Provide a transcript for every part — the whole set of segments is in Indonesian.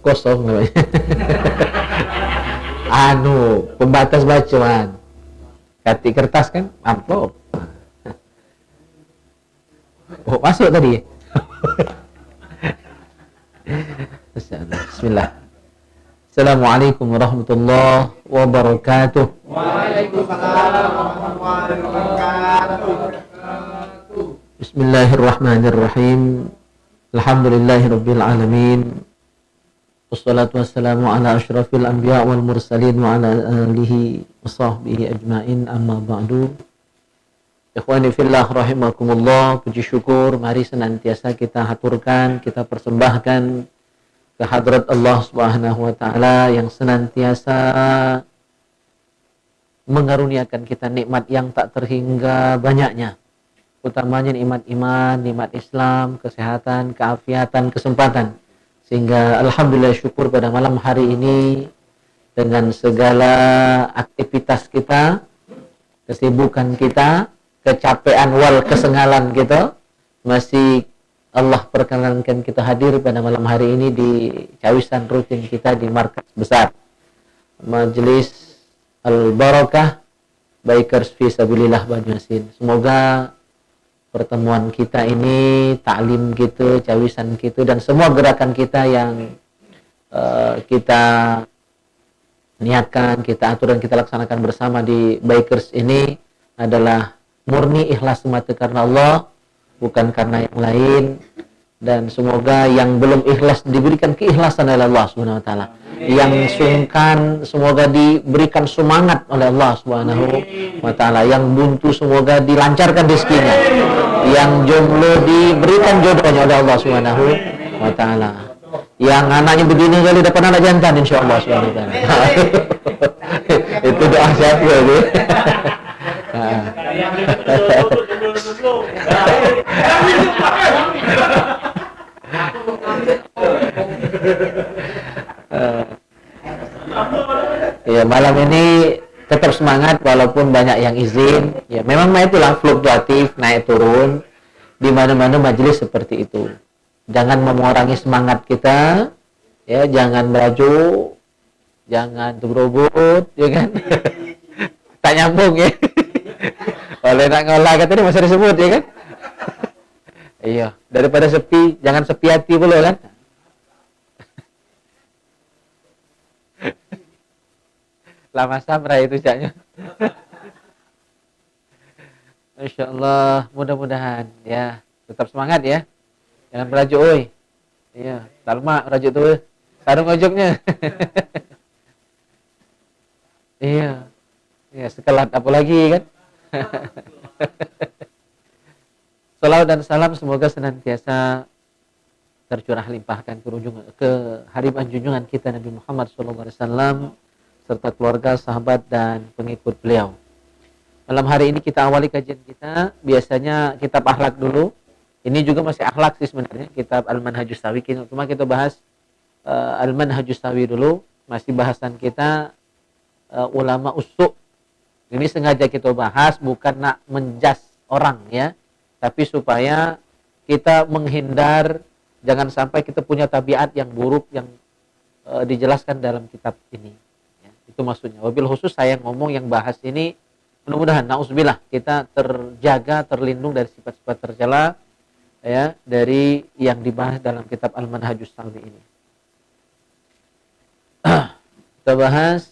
kosong namanya. Pembatas bacaan. Kati kertas kan, amplop. Oh, masuk tadi. Bismillah. Assalamualaikum warahmatullahi wabarakatuh. Waalaikumsalam warahmatullahi wabarakatuh. Bismillahirrahmanirrahim. Alhamdulillahirabbil alamin. Wassalatu wassalamu ala asyrafil anbiya wal mursalin wa ala alihi wa sahbihi ajmain, amma ba'du. Ikhwani fillah rahimakumullah, puji syukur mari senantiasa kita haturkan, kita persembahkan ke hadrat Allah Subhanahu wa taala yang senantiasa mengaruniakan kita nikmat yang tak terhingga banyaknya, utamanya nikmat iman, nikmat Islam, kesehatan, keafiatan, kesempatan, sehingga alhamdulillah syukur pada malam hari ini dengan segala aktivitas kita, kesibukan kita, kecapean wal kesengalan kita, masih Allah perkenankan kita hadir pada malam hari ini di cawisan rutin kita di markas besar Majelis Al-Barakah Bikers Fi Sabilillah Banyuasin. Semoga pertemuan kita ini, taklim kita, cawisan kita, dan semua gerakan kita yang kita niatkan, kita atur dan kita laksanakan bersama di Bikers ini adalah murni ikhlas semata karena Allah, bukan karena yang lain. Dan semoga yang belum ikhlas diberikan keikhlasan oleh Allah Subhanahu wa taala. Yang sungkan semoga diberikan semangat oleh Allah Subhanahu wa taala. Yang buntu semoga dilancarkan rezekinya. Yang jomblo diberikan jodohnya oleh Allah Subhanahu wa taala. Yang anaknya begini kali dapat anak jantan insyaallah Subhanahu wa taala. Itu doa siapa itu? Ya, malam ini tetap semangat walaupun banyak yang izin. Ya, memang itulah fluktuatif, naik turun di mana-mana majelis seperti itu. Jangan mengurangi semangat kita, ya, jangan merajuk, jangan tubrobot, ya kan? Tak nyambung ya. Oleh nak ngolah kata dia masih disebut, ya kan? Iya, daripada sepi, jangan sepi hati pula kan? Lama samra itu jaknya. Masya Allah, mudah-mudahan ya tetap semangat ya. Jangan merajuk, oi. Iya, talma merajuk tuh. Sarung ojoknya. Iya. Ya, sekelat apa lagi kan? Salawat dan salam semoga senantiasa tercurah limpahkan ke hariban junjungan kita Nabi Muhammad SAW serta keluarga, sahabat dan pengikut beliau. Malam hari ini kita awali kajian kita, biasanya kitab akhlak dulu. Ini juga masih akhlak sih sebenarnya, kitab Al-Manhajus Sawi. Cuma kita bahas Al-Manhajus Sawi dulu, masih bahasan kita ulama usuk. Ini sengaja kita bahas bukan nak menjas orang ya, tapi supaya kita menghindar, jangan sampai kita punya tabiat yang buruk yang dijelaskan dalam kitab ini. Ya, itu maksudnya. Wabil khusus saya ngomong yang bahas ini, mudah-mudahan na'udzubillah kita terjaga, terlindung dari sifat-sifat tercela ya dari yang dibahas dalam kitab Al-Manhajus Sawi ini. Kita bahas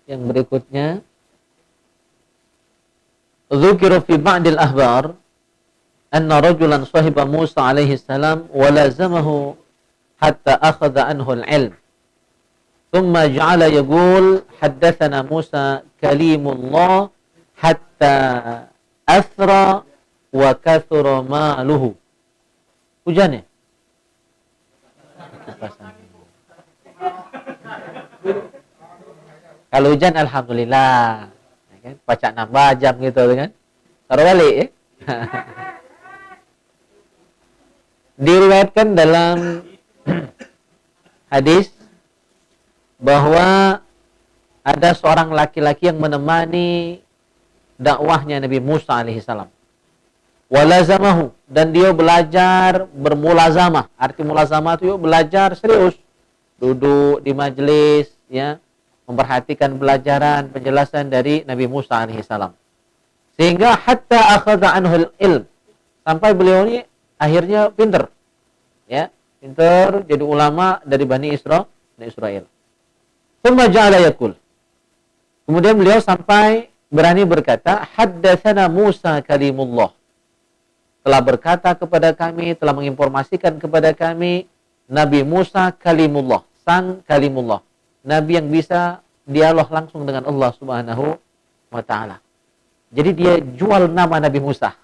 yang berikutnya. Dzukira fi ba'dil ahbar anna rajulan sahiba Musa alaihi salam wa lazamahu hatta akhadha anhu al-ilm. Thumma ja'ala yaqul haddathana Musa kalimullah hatta athra wa kathura maluhu. Hujan ya? Kalau hujan alhamdulillah. Kan? Baca nambah jam gitu kan. Taruh balik ya. Diriwayatkan dalam hadis bahwa ada seorang laki-laki yang menemani dakwahnya Nabi Musa alaihissalam. Walazamahu, dan dia belajar bermulazamah. Arti mulazamah itu belajar serius duduk di majelis, ya, memperhatikan pelajaran, penjelasan dari Nabi Musa alaihissalam. Sehingga hatta akhadha anhul ilm, sampai beliau ini akhirnya pinter, ya, pinter jadi ulama dari Bani Israel. Tsumma ja'ala yaqul, kemudian beliau sampai berani berkata, haddatsana Musa kalimullah, telah berkata kepada kami, telah menginformasikan kepada kami Nabi Musa kalimullah, sang kalimullah, nabi yang bisa dialog langsung dengan Allah Subhanahu wa taala. Jadi dia jual nama Nabi Musa.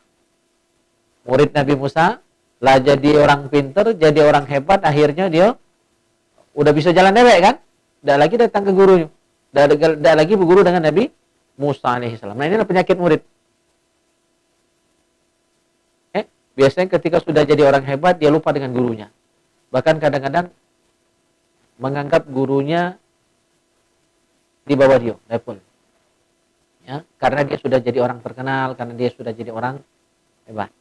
Murid Nabi Musa lah jadi orang pinter, jadi orang hebat, akhirnya dia udah bisa jalan dewek kan? Tidak lagi datang ke gurunya. Tidak lagi berguru dengan Nabi Musa alaihissalam. Nah, inilah penyakit murid. Biasanya ketika sudah jadi orang hebat, dia lupa dengan gurunya. Bahkan kadang-kadang menganggap gurunya di bawah dia, level. Ya, karena dia sudah jadi orang terkenal, karena dia sudah jadi orang hebat.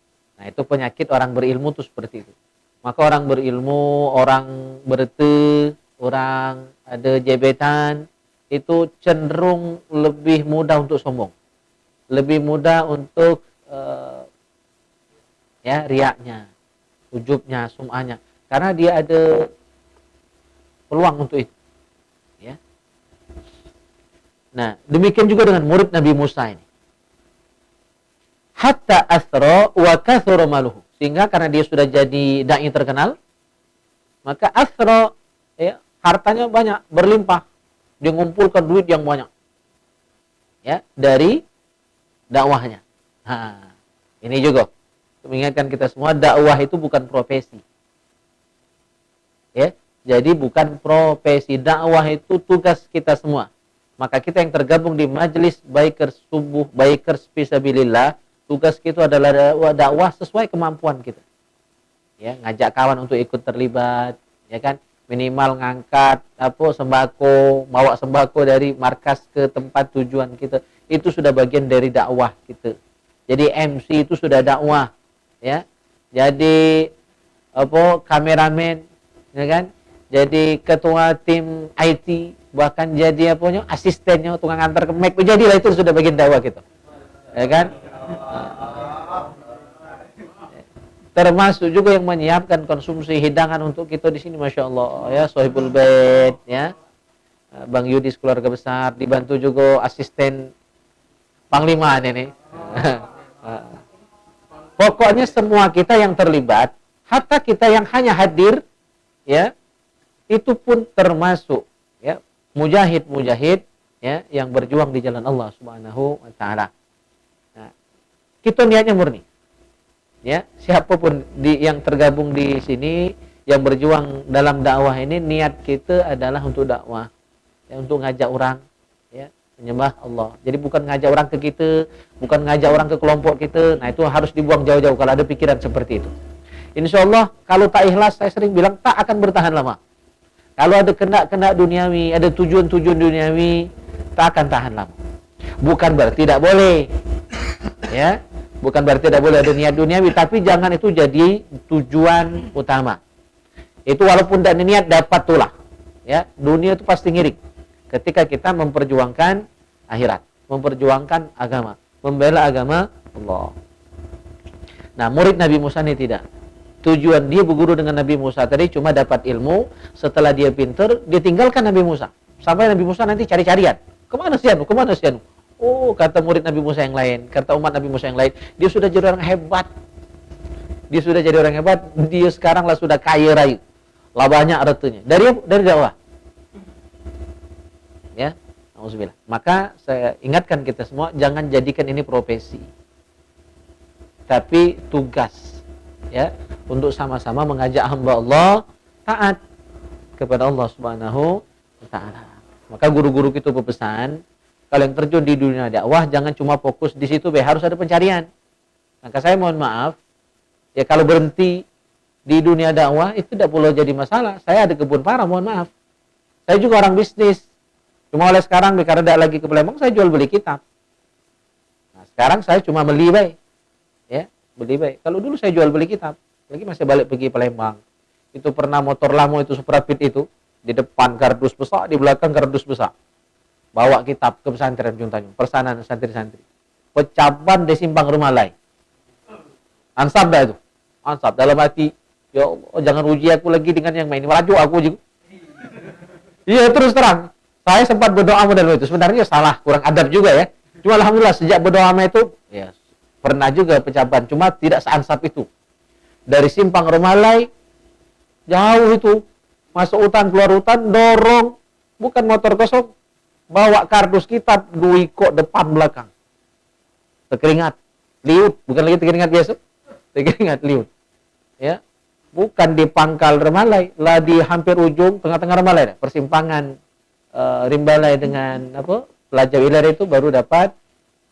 Nah, itu penyakit orang berilmu itu seperti itu. Maka orang berilmu, orang berete, orang ada jabatan, itu cenderung lebih mudah untuk sombong. Lebih mudah untuk riaknya, ujubnya, sum'ahnya. Karena dia ada peluang untuk itu. Ya. Nah, demikian juga dengan murid Nabi Musa ini. Hatta asra wa kathura maluhu. Sehingga karena dia sudah jadi dai terkenal, maka asra, ya, hartanya banyak, berlimpah. Dia mengumpulkan duit yang banyak. Ya, dari dakwahnya. Nah, ini juga mengingatkan kita semua, dakwah itu bukan profesi. Ya, jadi bukan profesi, dakwah itu tugas kita semua. Maka kita yang tergabung di majelis bikers subuh, bikers fisabilillah, tugas kita adalah dakwah sesuai kemampuan kita. Ya, ngajak kawan untuk ikut terlibat, ya kan? Minimal ngangkat sembako, bawa sembako dari markas ke tempat tujuan kita. Itu sudah bagian dari dakwah kita. Jadi MC itu sudah dakwah, ya. Jadi kameramen, ya kan? Jadi ketua tim IT, bahkan jadi asistennya, tukang antar ke Mac, jadilah itu sudah bagian dakwah kita. Ya kan? Termasuk juga yang menyiapkan konsumsi hidangan untuk kita di sini, masya Allah, ya, Sohibul Bait, ya, Bang Yudis keluarga besar, dibantu juga asisten Panglima ini. Pokoknya semua kita yang terlibat, hatta kita yang hanya hadir, ya, itu pun termasuk, ya, mujahid, ya, yang berjuang di jalan Allah Subhanahu wa taala. Nah, kita niatnya murni. Ya, siapapun yang tergabung di sini yang berjuang dalam dakwah ini, niat kita adalah untuk dakwah, ya, untuk ngajak orang, ya, menyembah Allah. Jadi bukan ngajak orang ke kita, bukan ngajak orang ke kelompok kita. Nah, itu harus dibuang jauh-jauh kalau ada pikiran seperti itu. Insya Allah kalau tak ikhlas, saya sering bilang, tak akan bertahan lama. Kalau ada kendak-kendak duniawi, ada tujuan-tujuan duniawi, tak akan tahan lama. Bukan berarti tidak boleh, ya. Bukan berarti tidak boleh ada niat duniawi, tapi jangan itu jadi tujuan utama. Itu walaupun tidak niat dapat tulah. Ya, dunia itu pasti ngirik. Ketika kita memperjuangkan akhirat, memperjuangkan agama, membela agama Allah. Nah, murid Nabi Musa ini tidak. Tujuan dia berguru dengan Nabi Musa tadi cuma dapat ilmu. Setelah dia pinter, dia tinggalkan Nabi Musa. Sampai Nabi Musa nanti cari-carian. Kemana si anu? Kemana si anu? Oh, kata murid Nabi Musa yang lain, kata umat Nabi Musa yang lain, dia sudah jadi orang hebat. Dia sudah jadi orang hebat, dia sekarang lah sudah kaya raya. Lah banyak hartanya. Dari dakwah. Ya, auzubillah. Maka saya ingatkan kita semua, jangan jadikan ini profesi. Tapi tugas, ya, untuk sama-sama mengajak hamba Allah taat kepada Allah Subhanahu wa taala. Maka guru-guru kita berpesan, kalau yang terjun di dunia dakwah jangan cuma fokus di situ, harus ada pencarian. Maka saya mohon maaf, ya, kalau berhenti di dunia dakwah itu tidak perlu jadi masalah. Saya ada kebun parah, mohon maaf. Saya juga orang bisnis. Cuma oleh sekarang karena tidak lagi ke Palembang, saya jual beli kitab. Nah, sekarang saya cuma beli baik. Ya, beli baik. Kalau dulu saya jual beli kitab, lagi masih balik pergi Palembang. Itu pernah motor lama itu Suprapit itu Di depan kardus besar, di belakang kardus besar. Bawa kitab ke pesantren Juntanyung, persanan santri-santri. Pecaban di simpang Rumah Lai. Ansab dah itu. Ansab dalam hati, ya Allah, jangan uji aku lagi dengan yang main. Merajuk aku juga. Iya, terus terang. Saya sempat berdoa model itu. Sebenarnya salah, kurang adab juga ya. Cuma alhamdulillah sejak berdoa itu, ya pernah juga pecaban. Cuma tidak seansap itu. Dari simpang Rumah Lai, jauh itu. Masuk hutan, keluar hutan, dorong. Bukan motor kosong. Bawa kardus kitab, guiko depan belakang. Terkeringat. Liut. Bukan lagi terkeringat biasa. Terkeringat liut. Ya. Bukan di pangkal Rumah Lai. Lah di hampir ujung, tengah-tengah Rumah Lai. Persimpangan Rimbalai dengan Pelajar Ilir itu baru dapat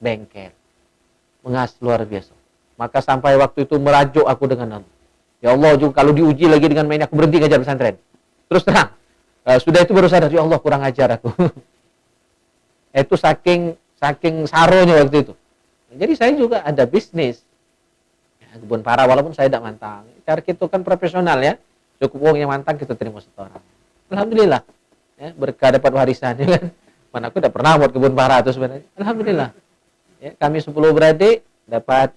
bengkel. Mengas luar biasa. Maka sampai waktu itu merajuk aku dengan Allah. Ya Allah, juga kalau diuji lagi dengan main aku berhenti ngajar pesantren. Terus terang. Sudah itu baru sadar, ya Allah kurang ajar aku. Itu saking saronya waktu itu. Jadi saya juga ada bisnis. Ya, kebun para walaupun saya tidak mantang. Cara kita kan profesional ya. Cukup uang yang mantang kita terima setoran. Alhamdulillah. Ya, berkah dapat warisan ya kan. Mana aku tidak pernah buat kebun para itu sebenarnya. Alhamdulillah. Ya, kami 10 beradik dapat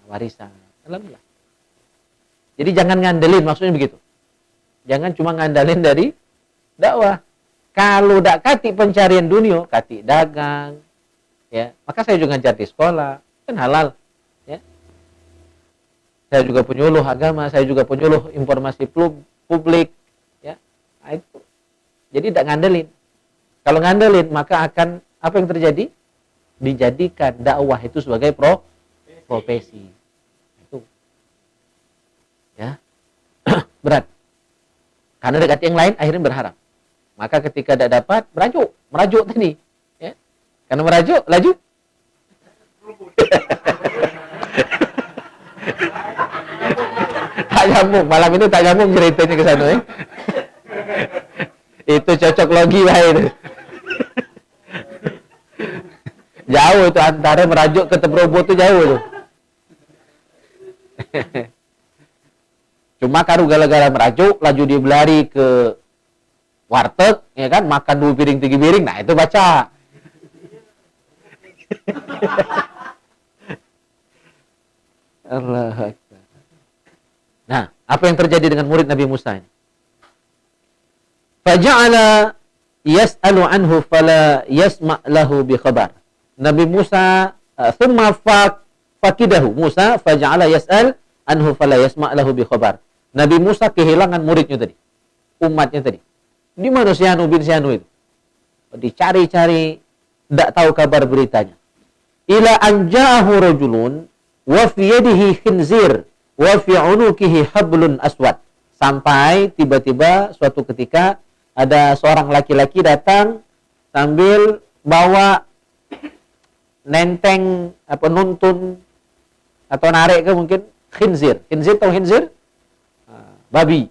warisan. Alhamdulillah. Jadi jangan ngandelin, maksudnya begitu. Jangan cuma ngandalin dari dakwah. Kalau dak kati pencarian dunia, kati dagang, ya. Maka saya juga ngajar di sekolah, kan halal, ya. Saya juga penyuluh agama, saya juga penyuluh informasi publik, ya. Nah, itu. Jadi tidak ngandelin. Kalau ngandelin, maka akan apa yang terjadi? Dijadikan dakwah itu sebagai profesi. Itu. Ya. Berat. Karena dekat yang lain akhirnya berharap. Maka ketika tidak dapat, merajuk tadi. Ya. Karena merajuk, laju. Tak nyambung. Malam ini tak nyambung ceritanya ke sana. Ya. Itu cocok logi lah itu. Jauh itu antara merajuk ke Tebrobo itu jauh itu. Cuma karu gara-gara merajuk, laju dia berlari ke warteg, ya kan, makan 2 piring 3 piring, nah itu baca. Allah Akbar. Nah, apa yang terjadi dengan murid Nabi Musa ini? Faja'ala yas'alu anhu fala yasma' lahu bi khabar. Nabi Musa thumma faqidahu Musa faja'ala yas'al anhu fala yasma' lahu bi khabar. Nabi Musa kehilangan muridnya tadi. Umatnya tadi. Di mana Syanu bin Syanu itu? Dicari-cari, tidak tahu kabar beritanya. Ila anja'ahu rajulun wa fi yadihi khinzir wa fi 'unuqihi hablun aswad. Sampai tiba-tiba suatu ketika ada seorang laki-laki datang sambil bawa nenteng nuntun atau narik ke mungkin khinzir. Khinzir tahu khinzir? Babi.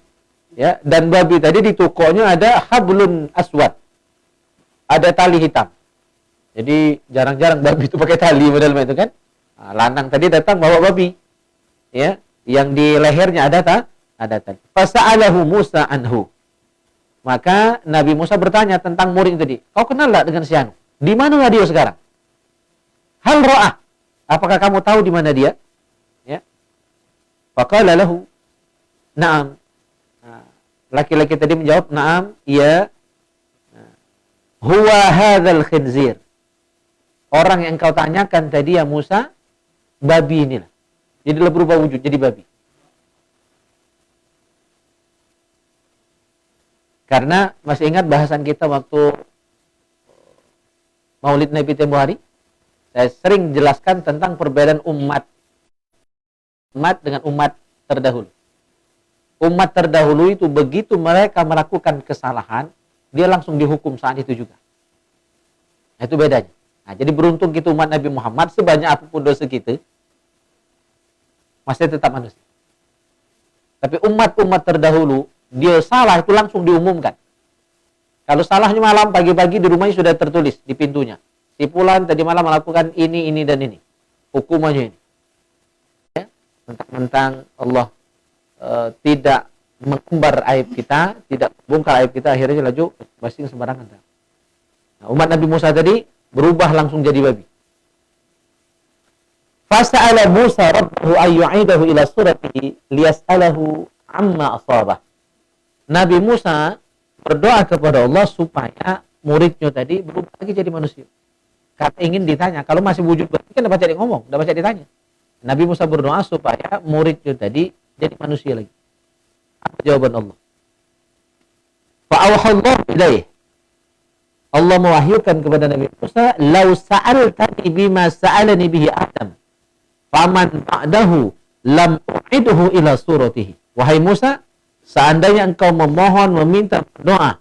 Ya, dan babi tadi di tokonya ada hablun aswad. Ada tali hitam. Jadi jarang-jarang babi itu pakai tali model itu kan. Nah, lanang tadi datang bawa babi. Ya, yang di lehernya ada tali. Fasa'alahu Musa anhu. Maka Nabi Musa bertanya tentang murid tadi. Kau kenal tak dengan si Anu? Di mana dia sekarang? Hal ra'ah. Apakah kamu tahu di mana dia? Ya. Faqala lahu na'am. Laki-laki tadi menjawab, "Na'am, iya. Huwa hadzal khinzir." Orang yang engkau tanyakan tadi ya Musa, babi inilah. Jadi berubah wujud jadi babi. Karena masih ingat bahasan kita waktu Maulid Nabi tempoh hari, saya sering jelaskan tentang perbedaan umat dengan umat terdahulu. Umat terdahulu itu begitu mereka melakukan kesalahan, dia langsung dihukum saat itu juga. Nah, itu bedanya. Nah, jadi beruntung kita umat Nabi Muhammad, sebanyak apapun dosa kita, masih tetap manusia. Tapi umat-umat terdahulu, dia salah itu langsung diumumkan. Kalau salahnya malam, pagi-pagi di rumahnya sudah tertulis di pintunya. Si fulan tadi malam melakukan ini, dan ini. Hukumannya ini. Ya? Mentang-mentang Allah tidak mengumbar aib kita, tidak bongkar aib kita, akhirnya laju basing sembarangan. Nah, umat Nabi Musa tadi berubah langsung jadi babi. Fasa'ala Musa rabbahu ayyu'idahu ila suratihi liyas'alahu amma asabah. Nabi Musa berdoa kepada Allah supaya muridnya tadi berubah lagi jadi manusia. Karena ingin ditanya, kalau masih wujud babi kan dapat jadi ngomong, dapat jadi ditanya. Nabi Musa berdoa supaya muridnya tadi jadi manusia lagi. Apa jawaban Allah? Fa'awhallahu ilaih. Allah mewahyukan kepada Nabi Musa, "Lau sa'altani bima sa'alani bihi Adam, faman ba'dahu lam u'idhu ila suratihi." Wahai Musa, seandainya engkau memohon, meminta berdoa,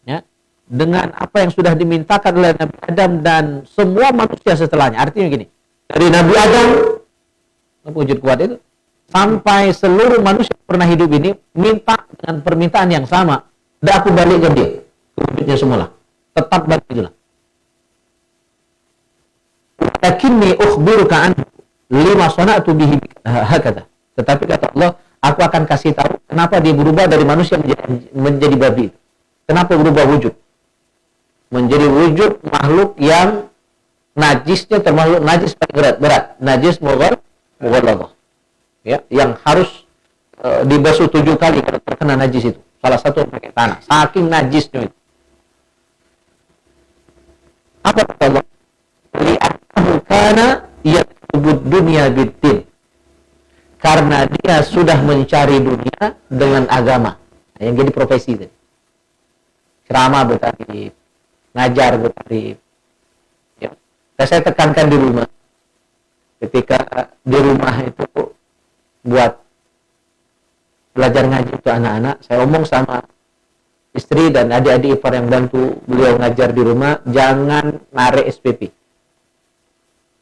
ya, dengan apa yang sudah dimintakan oleh Nabi Adam dan semua manusia setelahnya. Artinya gini, dari Nabi Adam, wujud kuat itu, sampai seluruh manusia yang pernah hidup ini minta dengan permintaan yang sama, dan aku balik ke dia, wujudnya semula, tetap balik itulah. Lakinni ukhbiruka an lima sana'tu bihi hakata. Tetapi kata Allah, aku akan kasih tahu kenapa dia berubah dari manusia menjadi babi. Kenapa berubah wujud? Menjadi wujud makhluk yang najisnya termasuk najis paling berat, najis mughalladhah. Ya, yang harus dibasuh 7 kali kalau terkena najis itu. Salah satu pakai tanah, saking najisnya itu. Apa kata Allah? Li'annahu kana yatubud dunya bid-din. Karena dia sudah mencari dunia dengan agama. Nah, yang jadi profesi tadi. Ceramah bertarif, ngajar bertarif. Ya. Saya tekankan di rumah. Ketika di rumah itu buat belajar ngaji untuk anak-anak, saya omong sama istri dan adik-adik ipar yang bantu beliau ngajar di rumah, jangan narik SPP.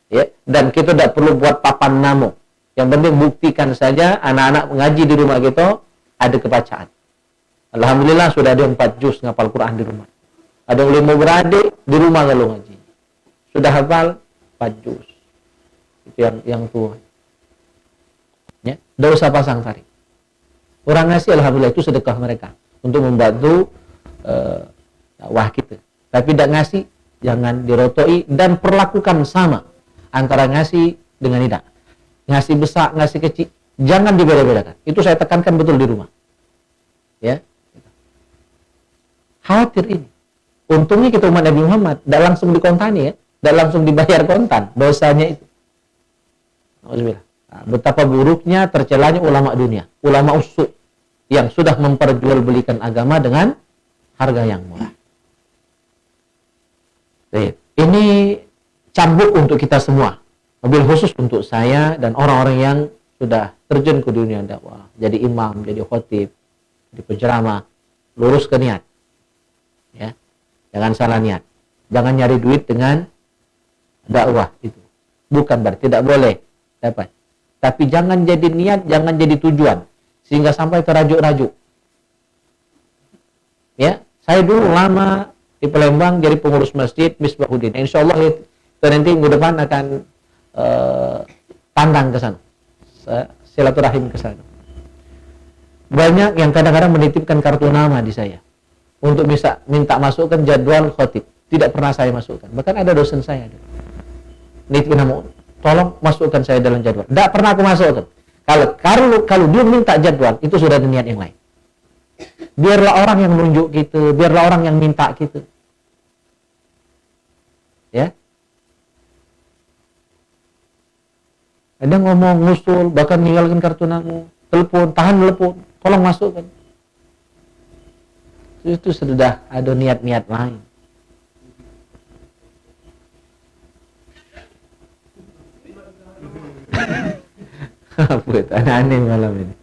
Ya, dan kita tidak perlu buat papan namo. Yang penting buktikan saja anak-anak mengaji di rumah kita ada kebacaan. Alhamdulillah sudah ada 4 juz ngapal Quran di rumah. Ada yang 5 beradik di rumah lalu ngaji. Sudah hafal 4 juz. Itu yang tua. Ya, tidak usah pasang tarik. Orang ngasih alhamdulillah itu sedekah mereka untuk membantu dakwah kita. Tapi tidak ngasih jangan dirotoi dan perlakukan sama antara ngasih dengan tidak. Ngasih besar, ngasih kecil, jangan dibeda-bedakan. Itu saya tekankan betul di rumah. Ya. Khawatir ini. Untungnya kita umat Nabi Muhammad tidak langsung dikontani ya, tidak langsung dibayar kontan dosanya itu. Alhamdulillah. Nah, betapa buruknya tercelanya ulama dunia, ulama usuk yang sudah memperjualbelikan agama dengan harga yang murah. Baik. Ini cambuk untuk kita semua. Mobil khusus untuk saya dan orang-orang yang sudah terjun ke dunia dakwah, jadi imam, jadi khotib, jadi penceramah, lurus ke niat. Ya. Jangan salah niat. Jangan nyari duit dengan dakwah itu. Bukan berarti tidak boleh dapat. Tapi jangan jadi niat, jangan jadi tujuan sehingga sampai terajuk-rajuk. Ya, saya dulu lama di Palembang jadi pengurus masjid Misbahuddin. Insyaallah itu nanti minggu depan akan tandang ke sana, silaturahim ke sana. Banyak yang kadang-kadang menitipkan kartu nama di saya untuk bisa minta masukkan jadwal khotib. Tidak pernah saya masukkan. Bahkan ada dosen saya nitipin nama, tolong masukkan saya dalam jadwal. Tidak pernah aku masukkan. Kalau dia minta jadwal, itu sudah ada niat yang lain. Biarlah orang yang nunjuk gitu, biarlah orang yang minta gitu. Ya. Ada ngomong, ngusul, bahkan ninggalkan kartu nama, telepon, tahan telepon, tolong masukkan. Itu sudah ada niat-niat lain. Buat aneh malam ini.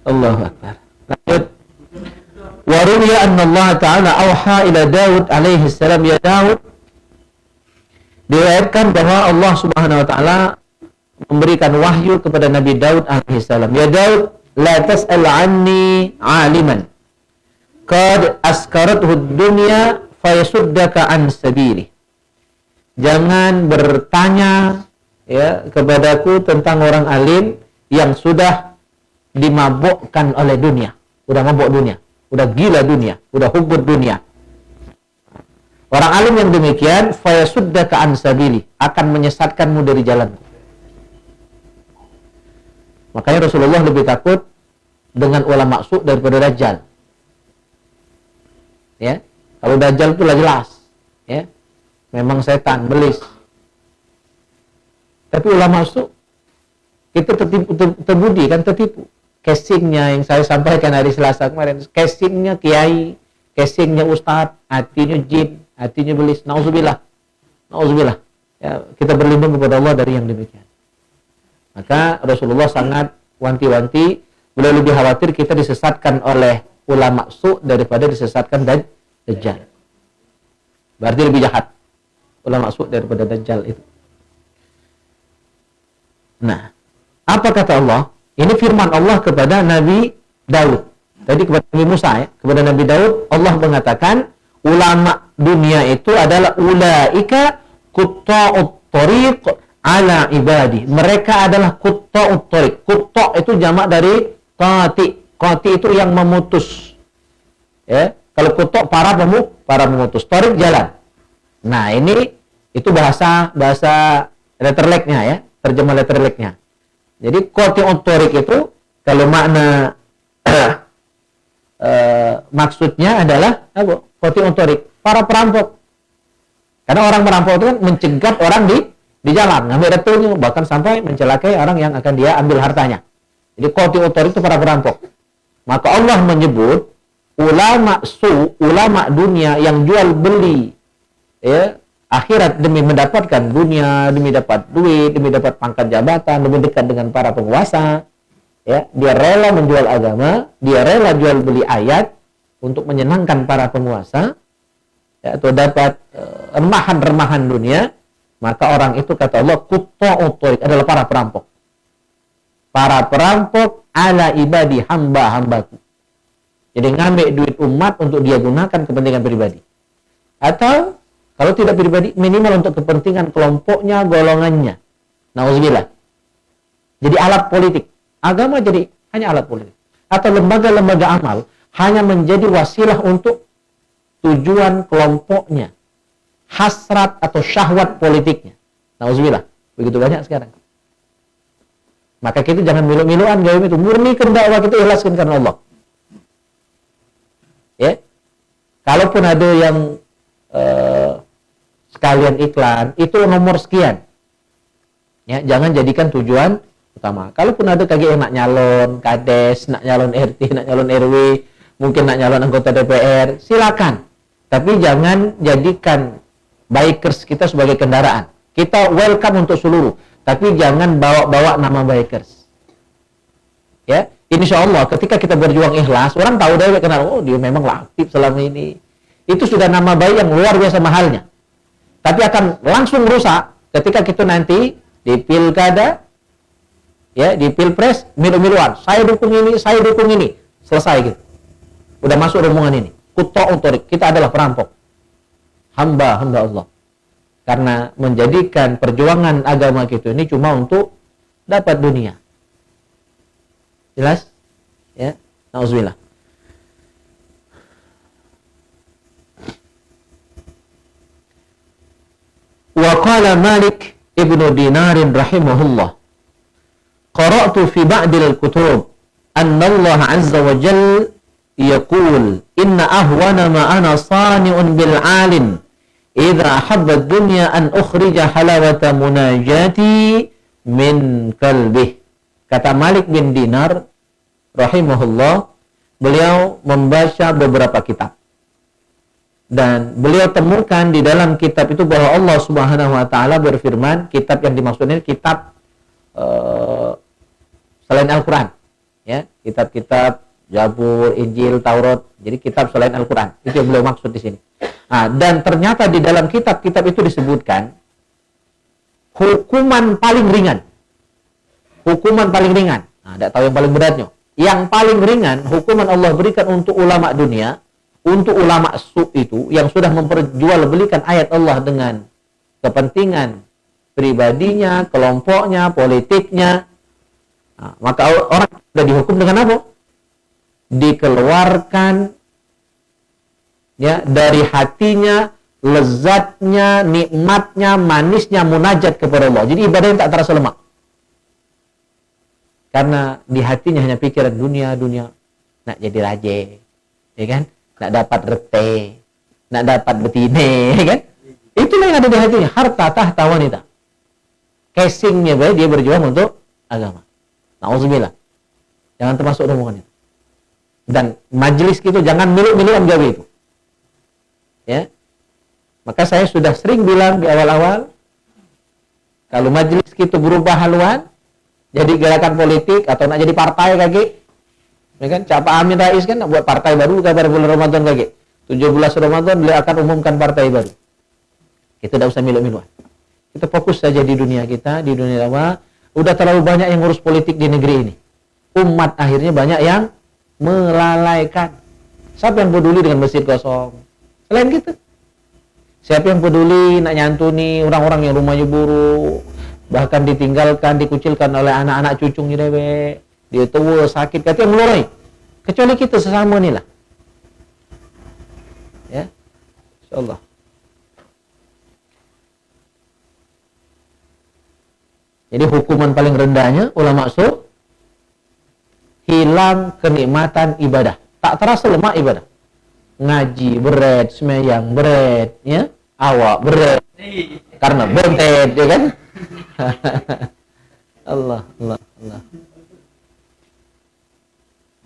Allahu Akbar. Lanjut. Wa ruwiya anna Allah Ta'ala auha ila Daud alaihi salam, ya Daud. Diriwayatkan bahwa Allah Subhanahu wa taala memberikan wahyu kepada Nabi Daud alaihissalam. Ya Daud, la tas'al anni aliman qad askarathu dunya fayasuddaka an sabili. Jangan bertanya ya kepadaku tentang orang alim yang sudah dimabukkan oleh dunia, udah mabuk dunia, udah gila dunia, udah hubud dunia. Orang alim yang demikian, fayasuddaka an sabili, akan menyesatkanmu dari jalanku. Makanya Rasulullah lebih takut dengan ulama su daripada dajjal. Ya, kalau dajjal itu lah jelas, ya, memang setan belis. Tapi ulama su kita terbudi kan, tertipu. Casingnya yang saya sampaikan hari Selasa kemarin, casingnya kiai, casingnya ustadz, hatinya jin, hatinya belis. Nauzubillah, nauzubillah. Ya, kita berlindung kepada Allah dari yang demikian. Maka Rasulullah sangat wanti-wanti, beliau lebih khawatir kita disesatkan oleh ulama su daripada disesatkan dajjal. Berarti lebih jahat ulama su daripada dajjal itu. Nah, apa kata Allah? Ini firman Allah kepada Nabi Daud. Tadi kepada Nabi Musa, ya, kepada Nabi Daud Allah mengatakan ulama dunia itu adalah ulaika qutta'ut thariq ala ibadi. Mereka adalah qutta'ut thariq. Qutta' itu jamak dari qati. Qati itu yang memutus. Ya, kalau qutta' para memutus. Thariq jalan. Nah, ini itu bahasa letterleknya, ya, terjemah letterleknya. Jadi qati'ut thariq itu kalau makna maksudnya adalah apa? Qati'ut thariq, para perampok. Karena orang merampok itu kan mencegat orang di jalan, ngambil retulnya, bahkan sampai mencelakai orang yang akan dia ambil hartanya. Jadi qati'ut thariq itu para perampok. Maka Allah menyebut ulama su, ulama dunia yang jual beli, ya, akhirat demi mendapatkan dunia, demi dapat duit, demi dapat pangkat jabatan, demi dekat dengan para penguasa. Ya, dia rela menjual agama, dia rela jual beli ayat untuk menyenangkan para penguasa, ya, atau dapat remahan-remahan dunia. Maka orang itu kata Allah qutta'ut thariq adalah para perampok. Para perampok ala ibadi, hamba-hambaku. Jadi ngambil duit umat untuk dia gunakan kepentingan pribadi. Atau kalau tidak pribadi, minimal untuk kepentingan kelompoknya, golongannya. Nauzubillah. Jadi alat politik. Agama jadi hanya alat politik. Atau lembaga-lembaga amal hanya menjadi wasilah untuk tujuan kelompoknya. Hasrat atau syahwat politiknya. Nauzubillah. Begitu banyak sekarang. Maka kita jangan milu-miluan gaya itu. Murnikan dakwah kita, ikhlaskan karena Allah. Ya. Kalaupun ada yang sekalian iklan, itu nomor sekian. Ya, jangan jadikan tujuan utama. Kalaupun ada yang nak nyalon kades, nak nyalon RT, nak nyalon RW, mungkin nak nyalon anggota DPR, silakan. Tapi jangan jadikan bikers kita sebagai kendaraan. Kita welcome untuk seluruh, tapi jangan bawa-bawa nama bikers. Ya, insya Allah ketika kita berjuang ikhlas, orang tahu deh kenal, oh dia memang aktif selama ini. Itu sudah nama baik yang luar biasa mahalnya. Tapi akan langsung rusak ketika kita nanti di pilkada, ya, di pilpres, milu-miluan. Saya dukung ini, saya dukung ini. Selesai gitu. Udah masuk rombongan ini. Qutta'ut thariq. Kita adalah perampok. Hamba Allah. Karena menjadikan perjuangan agama kita ini cuma untuk dapat dunia. Jelas? Ya. Nauzubillah. Wa qala Malik ibnu Dinar rahimahullah, qara'tu fi ba'dil kutub anna Allah azza wa jalla yaqul inna ahwana ma ana sani'un bil 'alim idza ahabba ad-dunya an ukhrija halawata munajati min qalbih. Kata Malik bin Dinar rahimahullah, beliau membaca beberapa kitab. Dan beliau temukan di dalam kitab itu bahwa Allah Subhanahu wa taala berfirman, kitab yang dimaksud ini kitab selain Al-Qur'an, ya, kitab-kitab Zabur, Injil, Taurat. Jadi kitab selain Al-Qur'an. Itu yang beliau maksud di sini. Nah, dan ternyata di dalam kitab-kitab itu disebutkan hukuman paling ringan. Hukuman paling ringan. Nah, tidak tahu yang paling beratnya. Yang paling ringan hukuman Allah berikan untuk ulama dunia, untuk ulama su itu yang sudah memperjualbelikan ayat Allah dengan kepentingan pribadinya, kelompoknya, politiknya, Nah, maka orang sudah dihukum dengan apa? Dikeluarkan ya dari hatinya lezatnya, nikmatnya, manisnya munajat kepada Allah. Jadi ibadah yang tak terasa lemak. Karena di hatinya hanya pikiran dunia, nak jadi raja, ya kan? Nak dapat rete, nak dapat betine, ya kan? Itulah yang ada di hatinya, harta, tahta, wanita. Casingnya baik, dia berjuang untuk agama. Na'udzubillah. Jangan termasuk rombongan itu. Dan majelis itu jangan milu-miluan gawe itu. Ya. Maka saya sudah sering bilang di awal-awal, kalau majelis itu berubah haluan, jadi gerakan politik atau nak jadi partai kaki, ya kan? Cak Pak Amin Rais kan nak buat partai baru kabar bulan Ramadan kaki. 17 Ramadan beliau akan umumkan partai baru. Kita tidak usah milu-miluan. Kita fokus saja di dunia kita, di dunia dakwah. Udah terlalu banyak yang ngurus politik di negeri ini. Umat akhirnya banyak yang melalaikan. Siapa yang peduli dengan masjid kosong? Selain kita. Siapa yang peduli nak nyantuni orang-orang yang rumahnya buruk, bahkan ditinggalkan, dikucilkan oleh anak-anak cucunya dewe, dia tua, sakit, katanya melurai. Kecuali kita sesama ni lah. Ya, insyaallah. Jadi hukuman paling rendahnya ulama so hilang kenikmatan ibadah. Tak terasa lemak ibadah. Ngaji berat, sembahyang berat, ya, awak berat. Karena bentet, ya kan? Allah.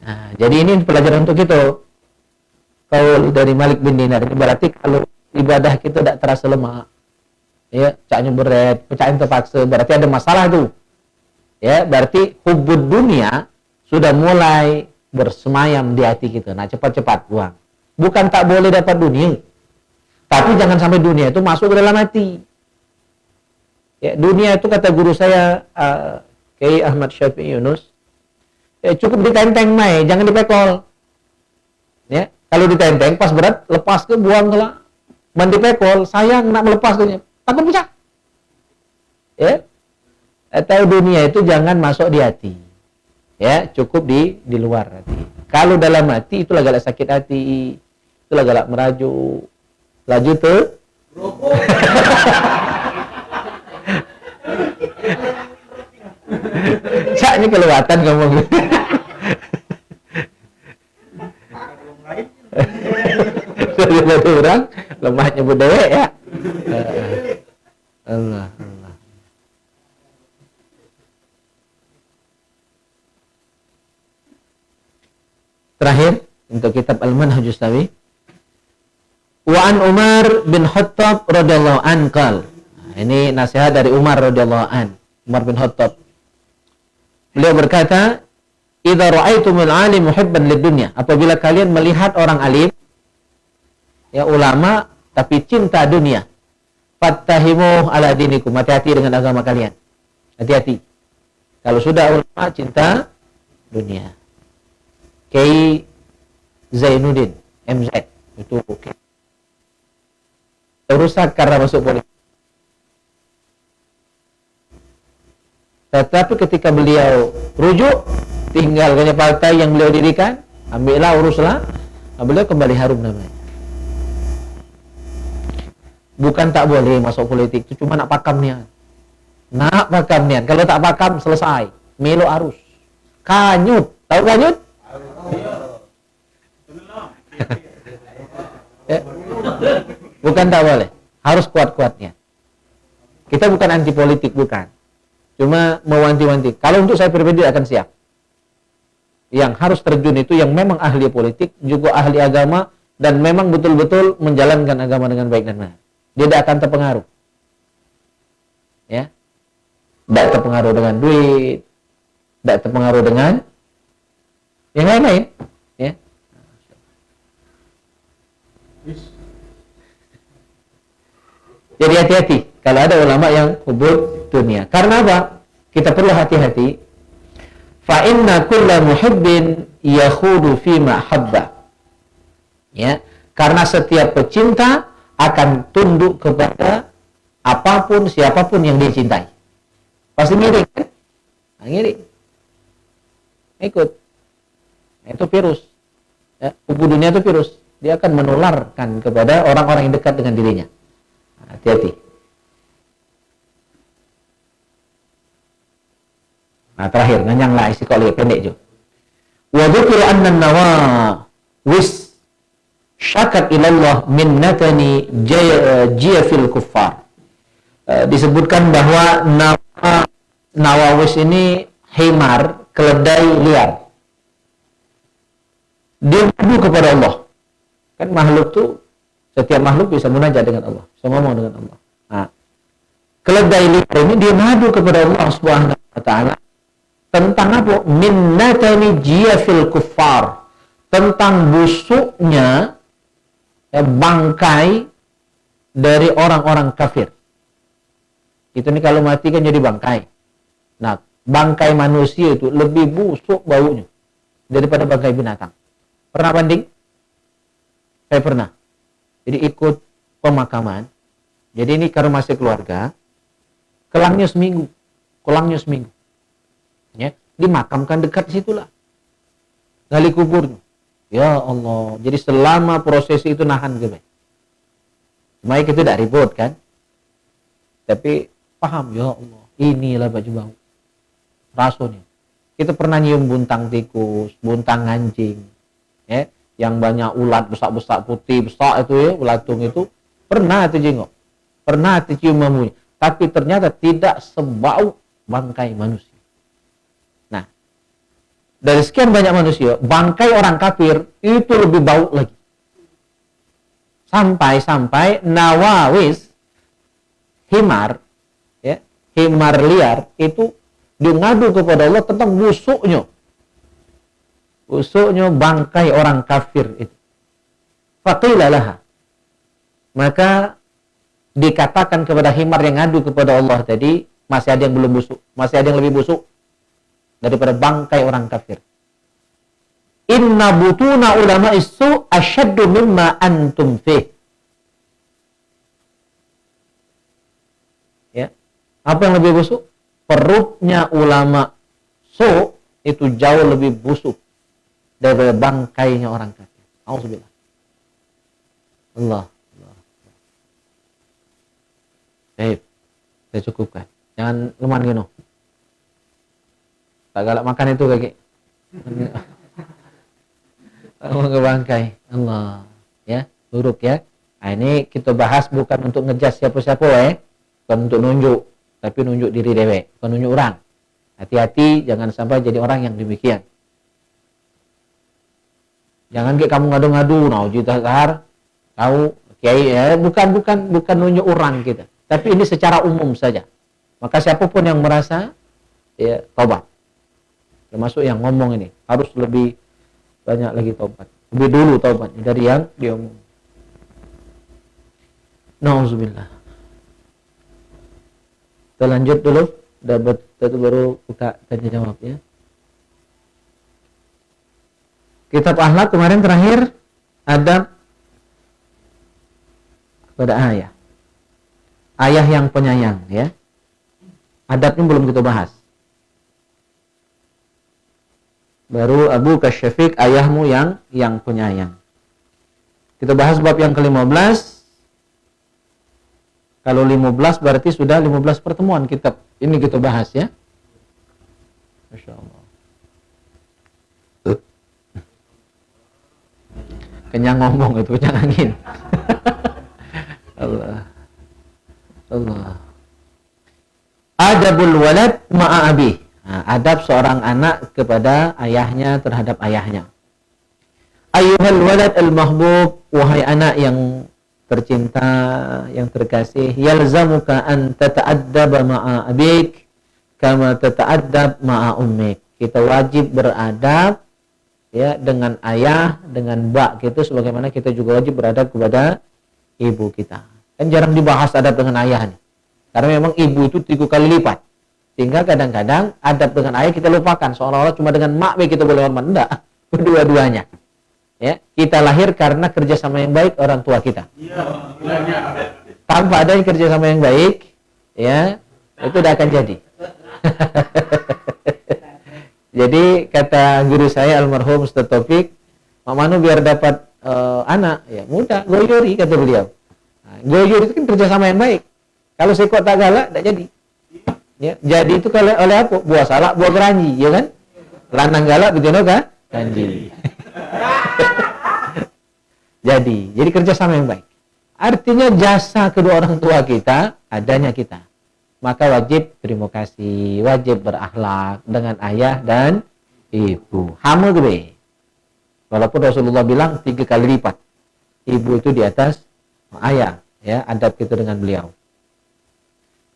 Nah, jadi ini pelajaran untuk kita. Kalau dari Malik bin Dinar ini berarti kalau ibadah kita tidak terasa lemak, ya, caknya berat, pecahin terpaksa, berarti ada masalah tuh. Ya, berarti hubud dunia sudah mulai bersemayam di hati kita. Nah, cepat-cepat buang. Bukan tak boleh dapat dunia, tapi jangan sampai dunia itu masuk ke dalam hati. Ya, dunia itu kata guru saya Kiai Ahmad Syafi'i Yunus, cukup ditenteng mai, jangan dipekol. Ya, kalau ditenteng pas berat lepas ke buang ke lah. Mandi pekol, sayang nak melepas ke, takut pecah. Ya, atau dunia itu jangan masuk di hati. Ya, cukup di luar hati. Kalau dalam hati itu agak sakit hati, itu agak merajuk. Laju tuh. Cak ini kelewatan ngomong. Satu orang lemahnya budaya ya. Allah. Terakhir untuk kitab Al-Manhajus Sawi. Wa an Umar bin Khattab radhiyallahu an qala. Ini nasihat dari Umar radhiyallahu an. Umar bin Khattab. Beliau berkata, "Idza ra'aitumul 'alim muhibban lid-dunya." Apabila kalian melihat orang alim, ya ulama tapi cinta dunia, fattahimu ala dinikum. Hati-hati dengan agama kalian. Hati-hati. Kalau sudah ulama cinta dunia. Kiai Zainuddin MZ itu oke. Rusak karena masuk politik. Tetapi ketika beliau rujuk, tinggalkannya partai yang beliau dirikan, ambillah, uruslah, beliau kembali harum namanya. Bukan tak boleh masuk politik, itu cuma nak pakam niat. Nak pakam niat. Kalau tak pakam, selesai. Melo arus. Kanyut. Tahu kanyut? Ya. Bukan tak boleh. Harus kuat-kuatnya. Kita bukan anti politik, bukan. Cuma mewanti-wanti. Kalau untuk saya pribadi akan siap. Yang harus terjun itu yang memang ahli politik, juga ahli agama, dan memang betul-betul menjalankan agama dengan baik dan benar. Dia tidak akan terpengaruh. Ya. Tidak terpengaruh dengan duit, tidak terpengaruh dengan yang lain-lain. Ya. Jadi hati-hati kalau ada ulama yang hubud dunia. Karena apa? Kita perlu hati-hati. Fa inna kulla muhibbin yakhudu fi ma habba. Ya, karena setiap pecinta akan tunduk kepada apapun siapapun yang dia cintai. Pasti ngiring kan? Ngiring. ikut. Itu virus. Ya, kubu dunia itu virus. Dia akan menularkan kepada orang-orang yang dekat dengan dirinya. Hati-hati. Nah, terakhir, nganyang lah isi kalau pendek juga. Wa dzukira anna nawawis syakat ilallah minnatani jiyafil kuffar. Disebutkan bahwa nawawis ini himar, keledai liar. Dia mengadu kepada Allah. Kan makhluk tuh, setiap makhluk bisa munajat dengan Allah, bisa ngomong dengan Allah. Nah, keledai liar ini dia mengadu kepada Allah Subhanahu wa taala tentang apa? Minnatani jiyafil kuffar. Tentang busuknya bangkai dari orang-orang kafir. Itu nih kalau mati kan jadi bangkai. Nah, bangkai manusia itu lebih busuk baunya daripada bangkai binatang. Pernah banding? Saya pernah. Jadi ikut pemakaman. Jadi ini karena masih keluarga, kelangnya seminggu. Ya, dimakamkan dekat situlah. Gali kuburnya. Ya Allah. Jadi selama prosesi itu nahan gitu. Cuma kita tidak ribut kan. Tapi paham, ya Allah. Inilah baju bau. Rasanya. Kita pernah nyium buntang tikus, buntang anjing. Ya, yang banyak ulat besar-besar putih besar itu ya, belatung itu pernah itu jengok. Pernah itu cium baunya. Tapi ternyata tidak sebau bangkai manusia. Dari sekian banyak manusia, bangkai orang kafir itu lebih bau lagi. Sampai nawawis himar, ya, himar liar itu dia ngadu kepada Allah tentang busuknya bangkai orang kafir itu. Faqila laha. Maka dikatakan kepada himar yang ngadu kepada Allah tadi, masih ada yang belum busuk, masih ada yang lebih busuk daripada bangkai orang kafir. Inna butuna ulama isu asyaddu mimma antum fih. Ya. Apa yang lebih busuk? Perutnya ulama su itu jauh lebih busuk daripada bangkainya orang kafir. Auzubillah. Allah. Baik. Saya cukupkan. Jangan leman gini. Tak galak makan itu kaki. Mau ke bangkai. Allah. Ya, buruk ya. Nah, ini kita bahas bukan untuk ngejas siapa-siapa bukan untuk nunjuk, tapi nunjuk diri dewek, bukan nunjuk orang. Hati-hati jangan sampai jadi orang yang demikian. Jangan kayak kamu ngadu-ngadu, nah juta sahar, tahu kiai ya, bukan nunjuk orang kita. Tapi ini secara umum saja. Maka siapapun yang merasa ya tobat. Termasuk yang ngomong ini harus lebih banyak lagi taubat. Lebih dulu taubat dari yang diomong. Nauzubillah. Kita lanjut dulu. Dapat itu baru buka tanya jawab ya. Kitab Akhlak kemarin terakhir adab pada ayah. Ayah yang penyayang ya. Adabnya belum kita bahas. Baru Abu Kasyafiq, ayahmu yang penyayang. Kita bahas bab yang ke-15. Kalau 15 berarti sudah 15 pertemuan kitab. Ini kita bahas ya. Masya Allah. Kenyang ngomong itu, kenyang angin. Allah. Adabul walad ma'a abi. Nah, adab seorang anak kepada ayahnya terhadap ayahnya. Ayyuhal walad al-mahbub, wahai anak yang tercinta, yang terkasih, yalzamuka an tata'addaba ma'a abik kama tata'addab ma'a ummik. Kita wajib beradab ya dengan ayah, dengan bak kita sebagaimana kita juga wajib beradab kepada ibu kita. Kan jarang dibahas adab dengan ayah nih. Karena memang ibu itu 3 kali lipat. Sehingga kadang-kadang adab dengan ayah kita lupakan, seolah-olah cuma dengan mak kita boleh hormat. Enggak, kedua-duanya. Ya, kita lahir karena kerjasama yang baik orang tua kita. Tanpa adanya kerjasama yang baik, ya itu tidak akan jadi. Jadi kata guru saya almarhum Ustaz Taufik, Mak Manu biar dapat anak, ya mudah, goyori kata beliau. Nah, goyori itu kan kerjasama yang baik. Kalau sekot tak galak, tak jadi. Ya, jadi itu kalau oleh apa? Buah salak, buah geranji, ya kan? Lanang galak, bejono kan? Ganji. Jadi kerjasama yang baik. Artinya jasa kedua orang tua kita, adanya kita. Maka wajib terima kasih, wajib berakhlak dengan ayah dan ibu. Hama gede. Walaupun Rasulullah bilang 3 kali lipat. Ibu itu di atas ayah, ya, adab kita dengan beliau.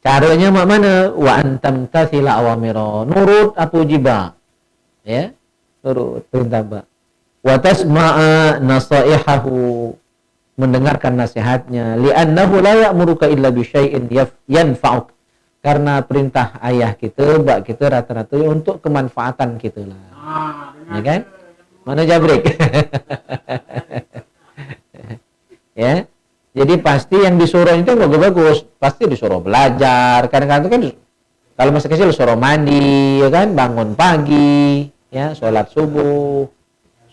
Caranya mak mana? Wa antam tathila awamiro. Nurut apa jiba. Ya, nurut perintah Mbak. Wa tasma'a nasaihahu. Mendengarkan nasihatnya. Li'annahu la ya'muruka illa bi syai'in yanfa'uk. Karena perintah ayah kita, mbak kita rata-rata untuk kemanfaatan kita lah. Ya kan? Mana jabrik? Ya. Jadi pasti yang disuruh itu bagus-bagus. Pasti disuruh belajar. Kadang-kadang kan kalau masih kecil disuruh mandi, ya kan? Bangun pagi, ya, sholat subuh,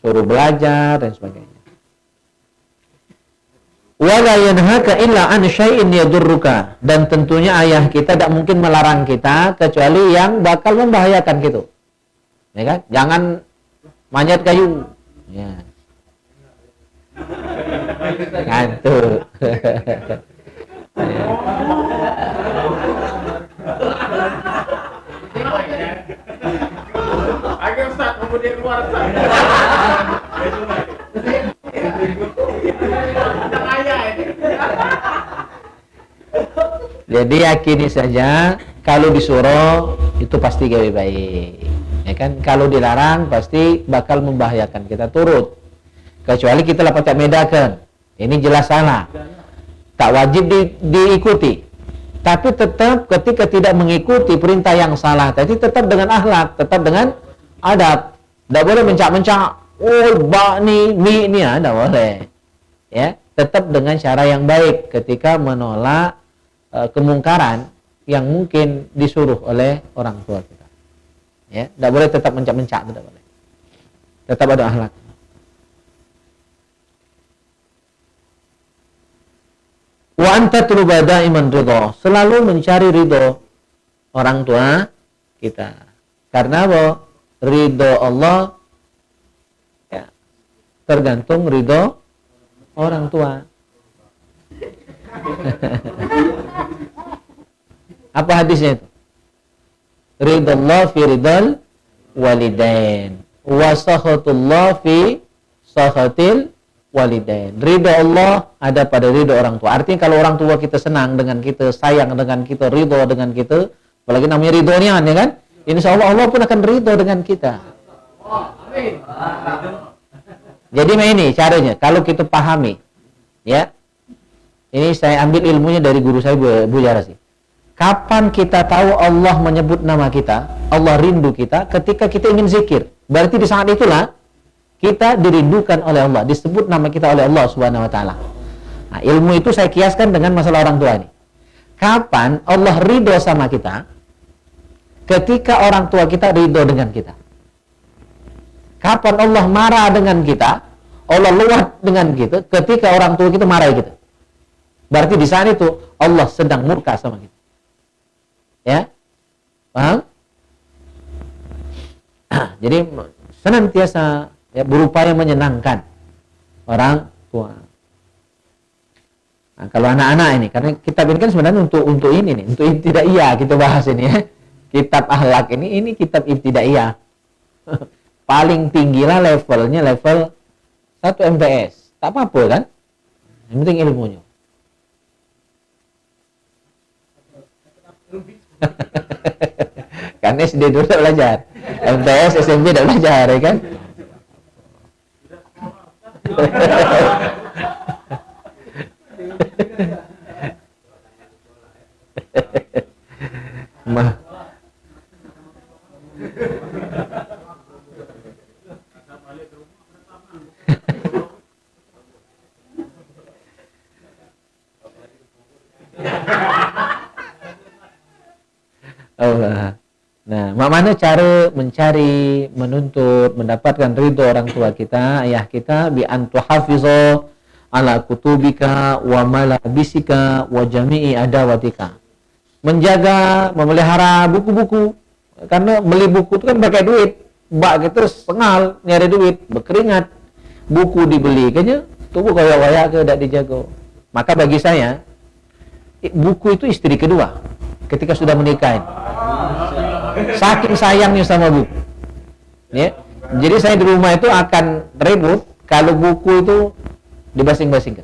suruh belajar dan sebagainya. Wala yanhaka illa an syai'in yadurruka, dan tentunya ayah kita tidak mungkin melarang kita kecuali yang bakal membahayakan gitu. Ya kan? Jangan manjat kayu. Ya. Ngantuk. Ya. Ayo Ustaz, kemudian keluar Ustaz. Jadi yakini saja kalau disuruh itu pasti gawe baik. Ya kan? Kalau dilarang pasti bakal membahayakan kita turut. Kecuali kita lah tak medakan. Ini jelas salah. Tak wajib diikuti. Tapi tetap ketika tidak mengikuti perintah yang salah tadi tetap dengan akhlak, tetap dengan adab. Tak boleh mencak-mencak. Oh, bak ni, mi ni, tak boleh. Ya, tetap dengan cara yang baik ketika menolak kemungkaran yang mungkin disuruh oleh orang tua kita. Ya, tidak boleh tetap mencak-mencak, tidak boleh. Tetap ada akhlak. Wa anta tuluba daiman ridha, selalu mencari ridho orang tua kita. Karena apa? Ridho Allah ya, tergantung ridho orang tua. Apa hadisnya itu? Ridallah fi ridal walidain wa sakhatullah fi sakhatil walidain. Ridho Allah ada pada ridho orang tua. Artinya kalau orang tua kita senang dengan kita, sayang dengan kita, ridho dengan kita, apalagi namanya ridhonya ya kan? Insya Allah Allah pun akan ridho dengan kita. Jadi ini caranya. Kalau kita pahami, ya, ini saya ambil ilmunya dari guru saya Bu Jarasi. Kapan kita tahu Allah menyebut nama kita, Allah rindu kita ketika kita ingin zikir. Berarti di saat itulah kita dirindukan oleh Allah, disebut nama kita oleh Allah Subhanahu wa taala. Nah, ilmu itu saya kiaskan dengan masalah orang tua ini. Kapan Allah ridho sama kita? Ketika orang tua kita ridho dengan kita. Kapan Allah marah dengan kita? Allah luat dengan kita ketika orang tua kita marah kita. Berarti di saat itu Allah sedang murka sama kita. Ya? Paham? Jadi senantiasa ya, berupaya menyenangkan orang tua. Nah, kalau anak-anak ini, karena kitab ini kan sebenarnya untuk ini nih, untuk ibtidaiyah kita bahas ini ya. Kitab akhlak ini kitab ibtidaiyah. Paling tinggilah levelnya level 1 MTS. Tak apa-apa kan? Yang penting ilmunya. Kan SD dulu tak belajar, MTS, SMP tak belajar, ya kan? Mah. Allah. Nah, mana cara mencari, menuntut, mendapatkan ridho orang tua kita, ayah kita, bi antuhafizo ala kutubika wa malabisika wa jami'i adawatika. Menjaga, memelihara buku-buku. Karena beli buku itu kan pakai duit. Mbak gitu sengal nyari duit, berkeringat. Buku dibeli, kayaknya tubuh kayak-kayak ke tidak dijaga. Maka bagi saya, buku itu istri kedua ketika sudah menikah. Saking sayangnya sama buku, ya. Jadi saya di rumah itu akan ribut kalau buku itu dibasing-basingkan,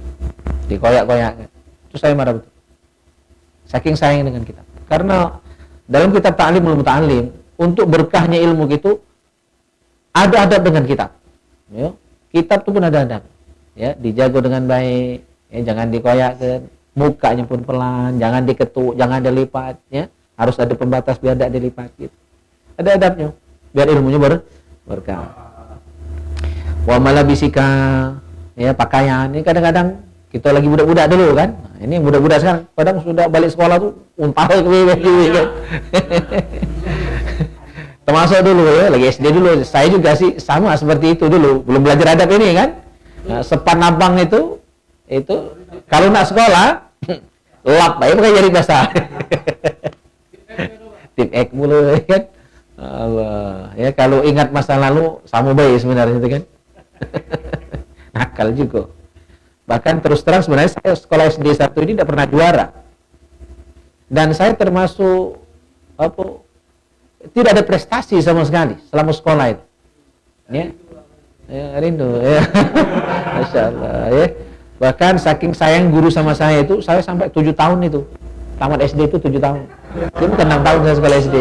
dikoyak-koyakkan. Itu saya marah betul. Saking sayang dengan kitab. Karena dalam kitab Ta'limul Muta'allim, untuk berkahnya ilmu gitu ada adab dengan kitab. Ya. Kitab itu pun ada adab. Ya, dijaga dengan baik, ya, jangan dikoyakkan, mukanya pun pelan, jangan diketuk, jangan dilipat, ya. Harus ada pembatas biar tidak dilipat gitu. Ada adabnya biar ilmunya berkah. Wa malabisika, ya, pakaian. Ini kadang-kadang kita lagi budak-budak dulu kan. Nah, ini budak-budak sekarang kadang sudah balik sekolah tuh untal ke kan. Termasuk dulu ya, lagi SD dulu. Saya juga sih sama seperti itu dulu, belum belajar adab ini kan. Nah, sepan abang itu kalau nak sekolah lap aja pakai jari basah. Tip ek mulu kan. Allah. Ya kalau ingat masa lalu sama baik sebenarnya itu kan. Nakal juga. Bahkan terus terang sebenarnya saya sekolah SD 1 ini tidak pernah juara. Dan saya termasuk tidak ada prestasi sama sekali selama sekolah itu. Ya. Ya, rindu ya. Masya Allah ya. Bahkan saking sayang guru sama saya itu, saya sampai 7 tahun itu. Tamat SD itu 7 tahun. Dia bukan 6 tahun saya sekolah SD.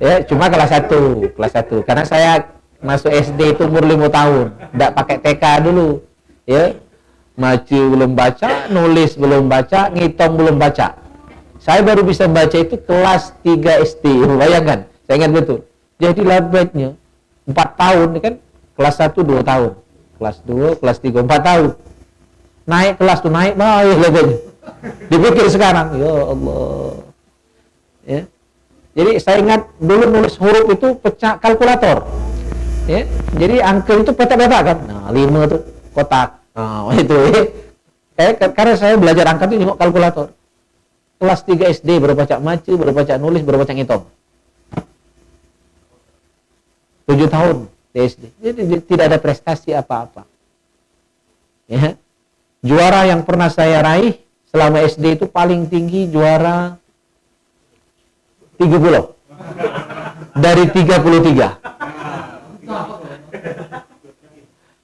Ya, cuma kelas 1. Karena saya masuk SD itu umur 5 tahun. Enggak pakai TK dulu. Ya. Baca belum baca, nulis belum baca, ngitung belum baca. Saya baru bisa baca itu kelas 3 SD. Bayangkan, saya ingat betul. Jadi labetnya 4 tahun kan, kelas 1 2 tahun. Kelas 2, kelas 3 4 tahun. Naik kelas tuh naik banyak labetnya. Dipikir sekarang, ya Allah. Ya. Jadi saya ingat dulu nulis huruf itu pecah kalkulator. Ya. Jadi angka itu petak-petak kan. Nah, 5 tuh kotak. Nah, itu ya. Karena saya belajar angka itu nengok kalkulator. Kelas 3 SD baru baca maca, baru baca nulis, baru baca ngitung. 7 tahun di SD. Jadi tidak ada prestasi apa-apa. Ya. Juara yang pernah saya raih selama SD itu paling tinggi juara 30 dari 33.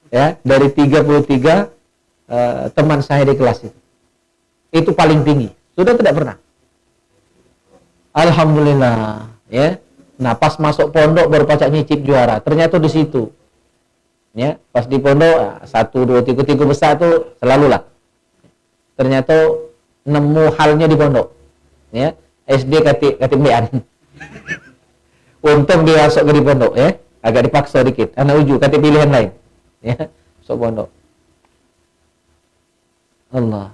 Ya, dari 33 teman saya di kelas itu. Itu paling tinggi. Sudah tidak pernah. Alhamdulillah, ya. Nah, pas masuk pondok baru pacak nyicip juara. Ternyata di situ. Ya, pas di pondok 1 2 3 besar tuh selalulah. Ternyata nemu halnya di pondok. Ya, SD kati mbean. Untung dia masuk ke di pondok ya. Agak dipaksa dikit. Anak uju kati pilihan lain. Ya, masuk pondok. Allah.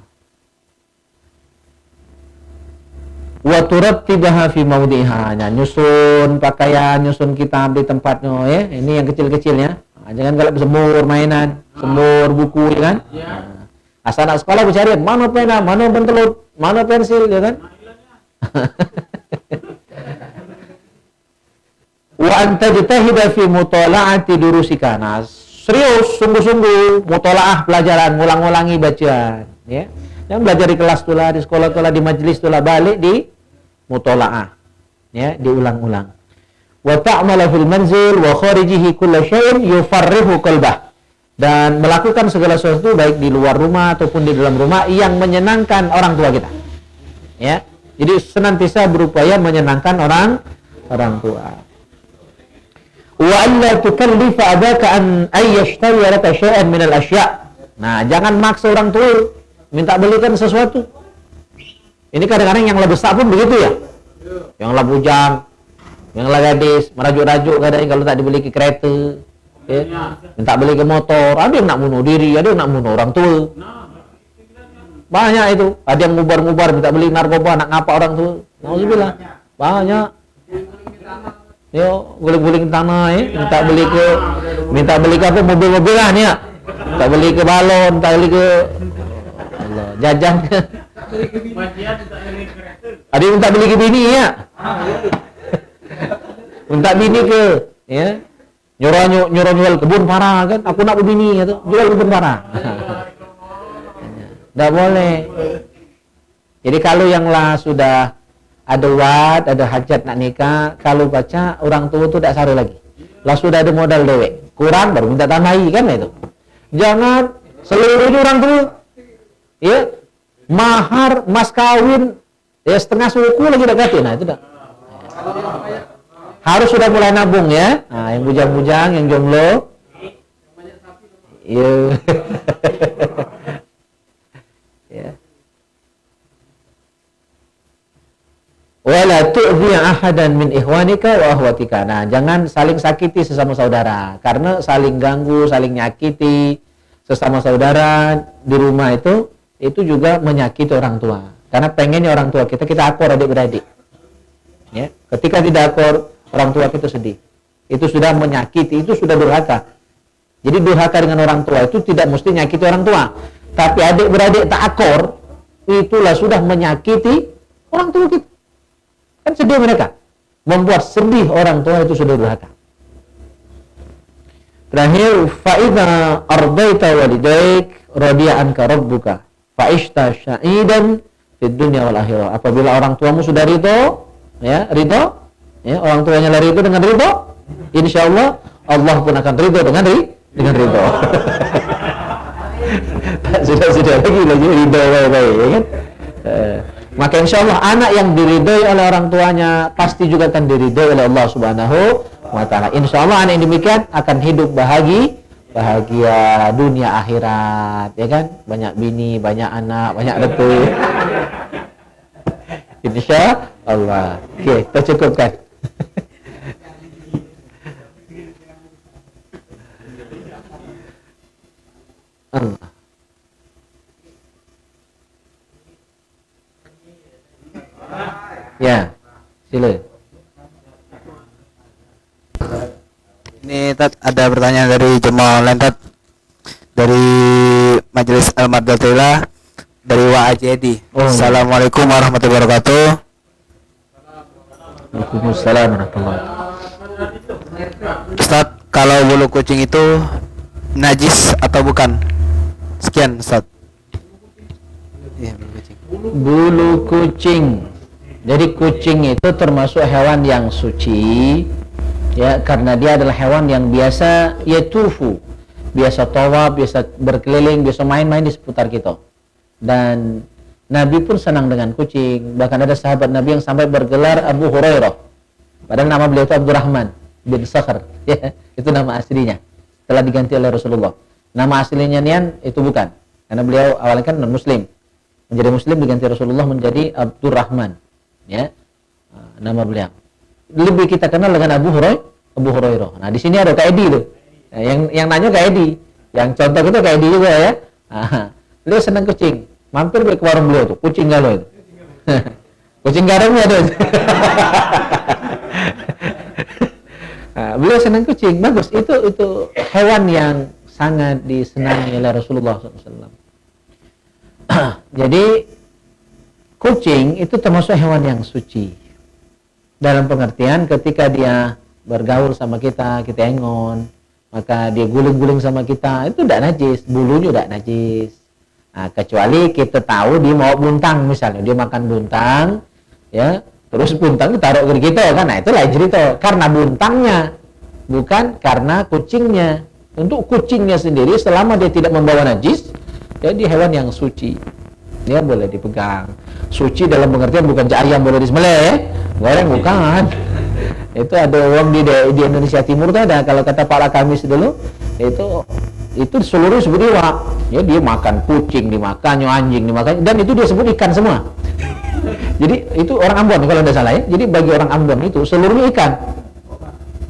Wa turattibaha fi mawdiha. Nyusun pakaian, nyusun kitab di tempatnya ya. Ini yang kecil-kecilnya. Nah, jangan kalau semur mainan, semur buku ya kan. Nah, asal anak sekolah bercari mana pena, mana pentelut, mana pensil ya kan. Wa anta jitahida fi mutala'ati durusika. Nah, serius sungguh-sungguh mutalaah pelajaran, ngulang-ngulangi bacaan ya. Yang belajar di kelas tulah, di sekolah tulah, di majelis tulah, balik di mutalaah ya, diulang-ulang. Wa ta'mala fil manzil wa kharijihi kullu syai'in yufarrihu qalbah. Dan melakukan segala sesuatu baik di luar rumah ataupun di dalam rumah yang menyenangkan orang tua kita. Ya. Jadi senantiasa berupaya menyenangkan orang tua. Wa alla tukallifa abaka an yashtari laka syai'an min al-asya'. Nah, jangan maksa orang tua minta belikan sesuatu. Ini kadang-kadang yang lebih besar pun begitu ya. Yang lah bujang, yang lah gadis, merajuk-rajuk kadang kalau tak dibeli ke kereta, ya. Minta beli ke motor, ada yang nak bunuh diri, ada yang nak bunuh orang tua. Banyak itu, ada yang ngubar-ngubar minta beli narkoba, nak ngapa orang tua. Nauzubillah. Banyak. Yo, guling-guling tanah ya, minta beli ke apa mobil-mobilan ya. Minta beli ke balon, minta beli ke Allah, jajan. Ada yang minta beli ke bini ya. Minta bini ke ya. Nyuruh jual kebun parah kan. Aku nak bini gitu. Jual kebun parah. Enggak boleh. Jadi kalau yang lah sudah ada wad, ada hajat nak nikah, kalau baca orang tua tu tak saru lagi. Lah sudah ada modal dewek, kurang baru minta tambahi kan itu. Jangan seluruhnya orang tua. Ya, mahar, mas kawin, ya setengah suku lagi dekat. Nah itu dah. Harus sudah mulai nabung ya. Nah, yang bujang-bujang, yang jomblo. Iya. Ya. Wala tu'dhi ahadan min ikhwanika wa akhwatika. Nah, jangan saling sakiti sesama saudara, karena saling ganggu, saling nyakiti sesama saudara di rumah itu juga menyakiti orang tua. Karena pengennya orang tua kita akur adik-beradik. Ya, ketika tidak akur, orang tua kita sedih. Itu sudah menyakiti, itu sudah durhaka. Jadi durhaka dengan orang tua itu tidak mesti nyakiti orang tua. Tapi adik-beradik tak akur, itulah sudah menyakiti orang tua kita. Kan sedih mereka. Membuat sedih orang tua itu sudah durhaka. Terakhir, fa'idha ardaita walidaik radiya anka rabbuka fa'ishta sya'idan fid dunya wal akhirah. Apabila orang tuamu sudah ridho, ya, orang tuanya lari ridho dengan ridho, insyaallah Allah pun akan ridho dengan ridho. Sudah lagi ridho baik-baik, ya kan? Maka insya Allah anak yang diridhoi oleh orang tuanya pasti juga akan diridhoi oleh Allah Subhanahu wa Ta'ala. Insya Allah anak yang demikian akan hidup bahagia dunia akhirat, ya kan? Banyak bini, banyak anak, banyak retu. Insya Allah. Oke, kita cukupkan. Allah. Ya, sila. Ini Tat, ada pertanyaan dari jemaah online Tat, dari Majelis Al-Madlatila, dari Wa Ajedi. Assalamualaikum warahmatullahi wabarakatuh. Waalaikumsalam warahmatullahi wabarakatuh. Ustaz, kalau bulu kucing itu najis atau bukan? Sekian Ustaz. Iya, bulu kucing. Bulu kucing. Jadi kucing itu termasuk hewan yang suci, ya, karena dia adalah hewan yang biasa yatufu, biasa tawaf, biasa berkeliling, biasa main-main di seputar kita. Dan Nabi pun senang dengan kucing. Bahkan ada sahabat Nabi yang sampai bergelar Abu Hurairah. Padahal nama beliau itu Abdurrahman bin Sakhr, ya, itu nama aslinya. Telah diganti oleh Rasulullah. Nama aslinya Nian itu bukan, karena beliau awalnya kan non-muslim. Menjadi muslim diganti Rasulullah menjadi Abdurrahman. Ya, nama beliau. Lebih kita kenal dengan Abu Hurairah. Nah, di sini ada Kak Edi tuh. Nah, yang nanya Kak Edi. Yang contoh itu Kak Edi juga ya. Beliau senang kucing. Mampir ke warung beliau tuh, kucing galau itu. Kucing garamnya ada. Nah, beliau senang kucing. Bagus. Itu hewan yang sangat disenangi oleh Rasulullah SAW. Jadi kucing itu termasuk hewan yang suci. Dalam pengertian ketika dia bergaul sama kita engon, maka dia guling-guling sama kita, itu tidak najis, bulunya tidak najis. Nah, kecuali kita tahu dia mau buntang misalnya, dia makan buntang, ya, terus buntang taruh ke kita kan, nah itu lain cerita. Karena buntangnya, bukan karena kucingnya. Untuk kucingnya sendiri selama dia tidak membawa najis, jadi hewan yang suci. Dia boleh dipegang. Suci dalam pengertian bukan ayam boleh disembelih, goreng bukan. Itu ada orang di Indonesia Timur tuh ada, kalau kata Pak Kamis dulu, itu seluruh sebut iwak. Ya, dia makan kucing, dimakan anjing, dimakan, dan itu dia sebut ikan semua. Jadi itu orang Ambon kalau tidak salah ya. Jadi bagi orang Ambon itu seluruhnya ikan.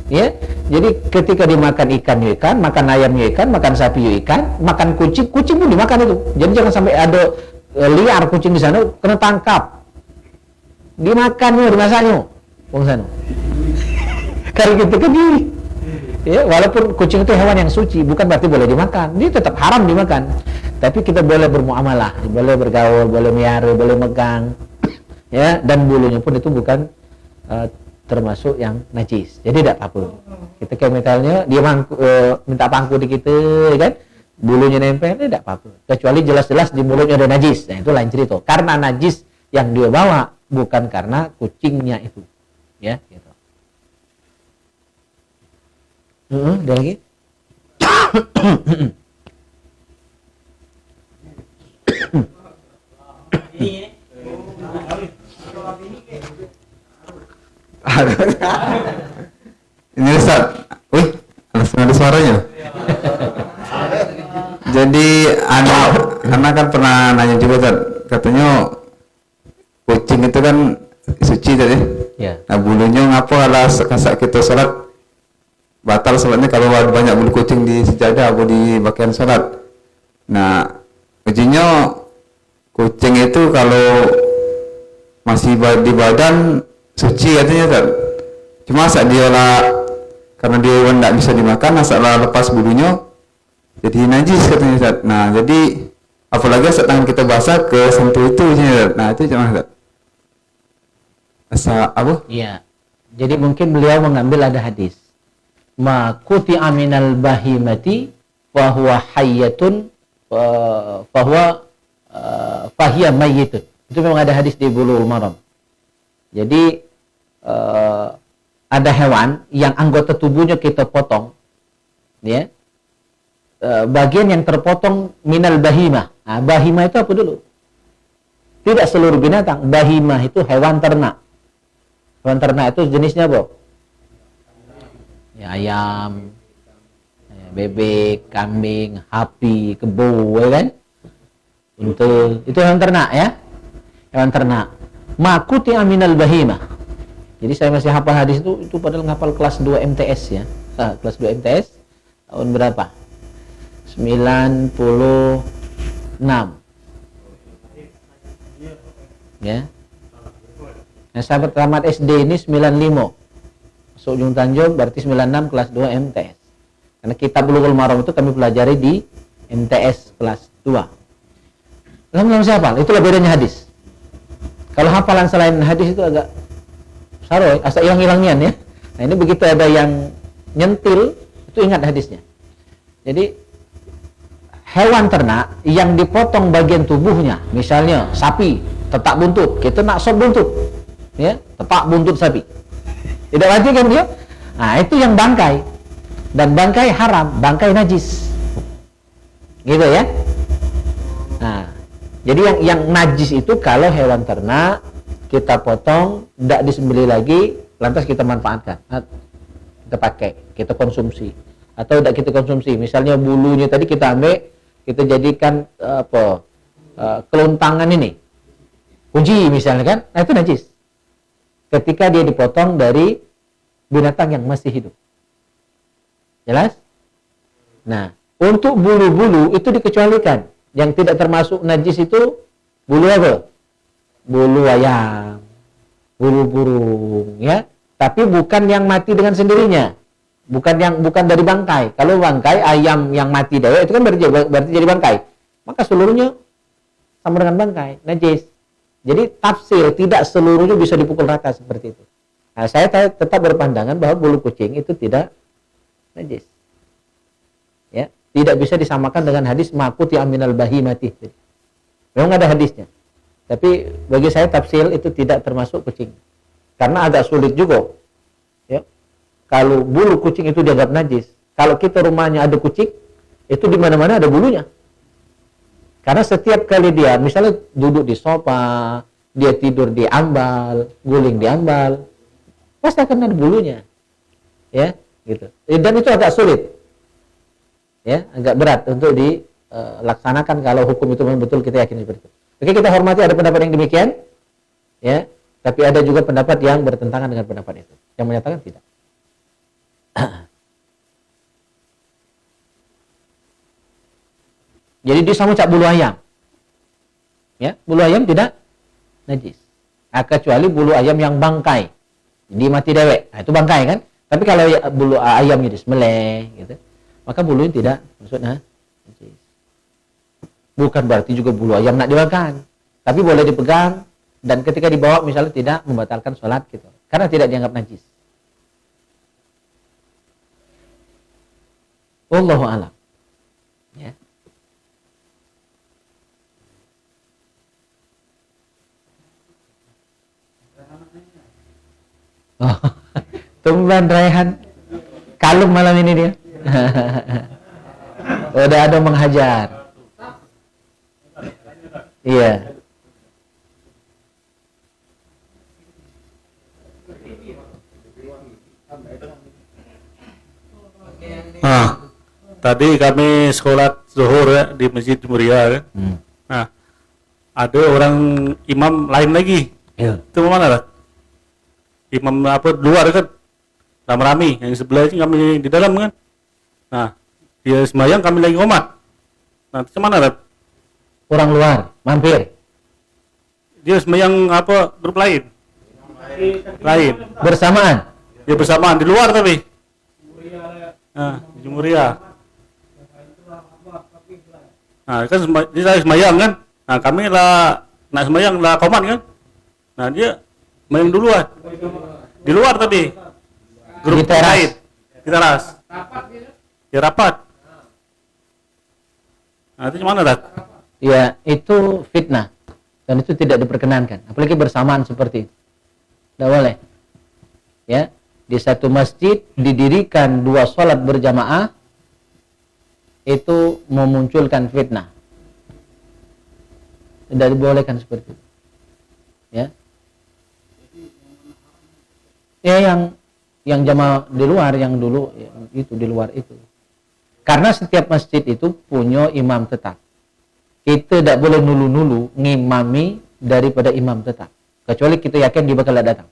Ya, jadi ketika dimakan ikan, makan ayam ikan, makan sapi ikan, makan kucing pun dimakan itu. Jadi jangan sampai ada liar kucing di sana kena tangkap. dimakan dimasaknya wong sanu. Kalau gitu kan ya, walaupun kucing itu hewan yang suci, bukan berarti boleh dimakan. Dia tetap haram dimakan. Tapi kita boleh bermuamalah, boleh bergaul, boleh miara, boleh megang. Ya, dan bulunya pun itu bukan termasuk yang najis. Jadi tidak apa-apa. Kita kayak misalnya dia minta pangku di kita, kan? Bulunya nempel, tidak apa-apa. Kecuali jelas-jelas di mulutnya ada najis. Nah, itu lain cerita. Karena najis yang dia bawa bukan karena kucingnya itu. Ya, gitu. Ada lagi? Ini Ustaz. Wih, ada suaranya. Jadi karena kan pernah nanya juga Ustaz, katanya kucing itu kan suci tadi. Ya. Nah, bulunya ngapa kalau saat kita sholat batal sholatnya kalau ada banyak bulu kucing di sejadah atau di pakaian sholat. Nah, ujinya kucing itu kalau masih di badan suci katanya Ustaz. Cuma saat dia karena dia tidak bisa dimakan, saat lepas bulunya jadi najis katanya Ustaz. Nah, jadi apalagi saat tangan kita basah ke sentuh itu Ustaz. Nah, itu gimana Ustaz? Asa apa? Iya. Jadi mungkin beliau mengambil ada hadis. Ma quti'a minal bahimati wa huwa hayyatun fahiya mayyitun. Itu memang ada hadis di Bulughul Maram. Jadi ada hewan yang anggota tubuhnya kita potong, ya. Bagian yang terpotong minal bahimah. Nah, bahimah itu apa dulu? Tidak seluruh binatang. Bahimah itu hewan ternak. Hewan ternak itu jenisnya apa? Ya, ayam, ya, bebek, kambing, sapi, kebo, ya kan? Unta. Itu hewan ternak ya. Hewan ternak. Makuti aminal bahimah. Jadi saya masih hafal hadis itu padahal ngapal kelas 2 MTS ya. Kelas 2 MTS tahun berapa? 96. Ya. Nah, sahabat tamat SD ini 95. Masuk ujung Tanjung berarti 96 kelas 2 MTS. Karena kitab Bulughul Maram itu kami pelajari di MTS kelas 2. Lalu siapa? Itulah bedanya hadis. Kalau hafalan selain hadis itu agak saroy, asal hilang-hilangnya ya. Nah, ini begitu ada yang nyentil, itu ingat hadisnya. Jadi hewan ternak yang dipotong bagian tubuhnya, misalnya sapi, tetak buntut, kita nak sop buntut, ya, tetak buntut sapi. Tidak wajib kan dia? Nah, itu yang bangkai. Dan bangkai haram, bangkai najis. Gitu ya. Nah, jadi yang najis itu kalau hewan ternak kita potong, tidak disembelih lagi, lantas kita manfaatkan. Kita pakai, kita konsumsi. Atau tidak kita konsumsi, misalnya bulunya tadi kita ambil, kita jadikan keluntangan ini. Kunci misalnya kan, nah itu najis. Ketika dia dipotong dari binatang yang masih hidup. Jelas? Nah, untuk bulu-bulu itu dikecualikan. Yang tidak termasuk najis itu bulu apa? Bulu ayam, bulu burung, ya. Tapi bukan yang mati dengan sendirinya. Bukan dari bangkai. Kalau bangkai ayam yang mati dewek itu kan berarti jadi bangkai. Maka seluruhnya sama dengan bangkai, najis. Jadi tafsir tidak seluruhnya bisa dipukul rata seperti itu. Nah, saya tetap berpandangan bahwa bulu kucing itu tidak najis. Ya, tidak bisa disamakan dengan hadis makuti aminal bahimati. Memang ada hadisnya. Tapi bagi saya tafsir itu tidak termasuk kucing. Karena agak sulit juga. Ya. Kalau bulu kucing itu dianggap najis, kalau kita rumahnya ada kucing, itu di mana-mana ada bulunya. Karena setiap kali dia misalnya duduk di sofa, dia tidur di ambal, guling di ambal, pasti akan ada bulunya. Ya, gitu. Dan itu agak sulit. Ya, agak berat untuk dilaksanakan kalau hukum itu memang betul kita yakin seperti itu. Oke, kita hormati ada pendapat yang demikian. Ya, tapi ada juga pendapat yang bertentangan dengan pendapat itu. Yang menyatakan tidak. Jadi dia sama cak bulu ayam. Ya, bulu ayam tidak najis. Kecuali bulu ayam yang bangkai, jadi mati dewek, itu bangkai kan. Tapi kalau bulu ayamnya disembelih gitu, maka bulunya tidak maksudnya najis. Bukan berarti juga bulu ayam nak dimakan, tapi boleh dipegang dan ketika dibawa misalnya tidak membatalkan sholat gitu, karena tidak dianggap najis. Wallahu a'lam. Ya. Oh, tumben Raihan kalem malam ini dia. Udah ada menghajar. Iya. Tadi kami sholat zuhur ya di Masjid Muria kan. Nah, ada orang imam lain lagi. Iya. Itu mana lah? Imam apa luar kan? Rame-rame, yang sebelah ini kami di dalam kan. Nah, dia sembahyang kami lagi ngomat. Nah, itu mana lah? Orang luar mampir Dia sembahyang apa grup lain? Lain. bersamaan. Dia bersamaan di luar tapi. Nah, di Muria. Nah, kan dia sembahyang kan. Nah, kami lah nak sembahyang lah komat kan. Nah, dia sembahyang duluan. Di luar tapi. Grup Di teras. lain. Di teras. Ya rapat. Nah, itu gimana, Tat? Ya, itu fitnah dan itu tidak diperkenankan, apalagi bersamaan seperti itu. Tidak boleh. Ya, di satu masjid didirikan 2 sholat berjamaah itu memunculkan fitnah. Tidak dibolehkan seperti itu. Ya. Ya, yang jamaah di luar, yang dulu itu di luar itu. Karena setiap masjid itu punya imam tetap. Kita tidak boleh nulu-nulu ngimami daripada imam tetap. Kecuali kita yakin dia bakal datang.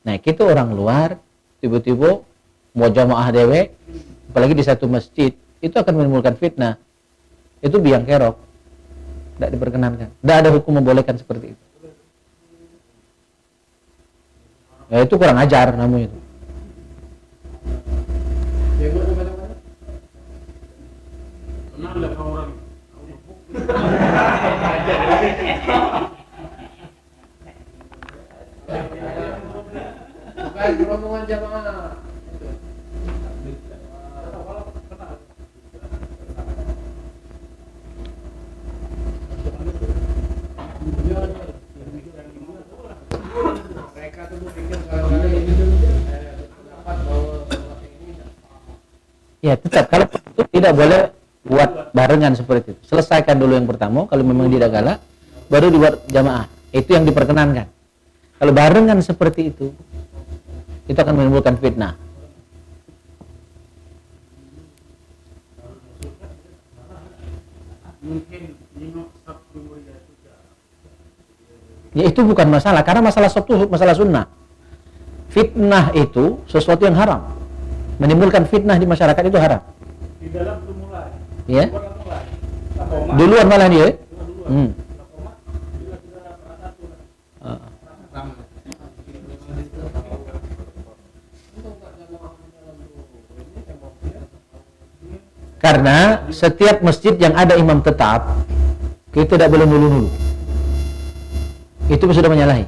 Nah, kita orang luar, tiba-tiba mau jamaah dewek, apalagi di satu masjid, itu akan menimbulkan fitnah. Itu biang kerok. Tidak diperkenankan. Tidak ada hukum membolehkan seperti itu. Ya, itu kurang ajar namanya itu. Bukan rombongan jamaah. Mereka tuh pikir kalau dapat bahwa ini Ya, tetap kalau itu tidak boleh buat barengan seperti itu. Selesaikan dulu yang pertama, kalau memang tidak galak, baru dibuat jamaah. Itu yang diperkenankan. Kalau barengan seperti itu akan menimbulkan fitnah. Ya, itu bukan masalah, karena masalah sop itu masalah sunnah. Fitnah itu sesuatu yang haram. Menimbulkan fitnah di masyarakat itu haram. Di dalam belum mulai. Ya. Duluan malah dia. Karena setiap masjid yang ada imam tetap, kita tidak boleh nulu-nulu. Itu sudah menyalahi.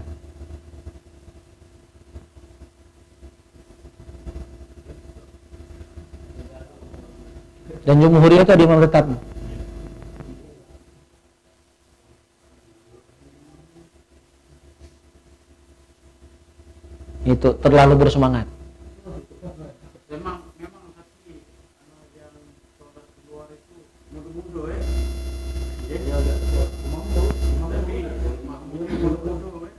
Dan jumhuriyah itu ada imam tetap. Itu terlalu bersemangat. memang hati yang sholat keluar itu mudu-mudu ya. Jadi agak tapi mudu-mudu ya.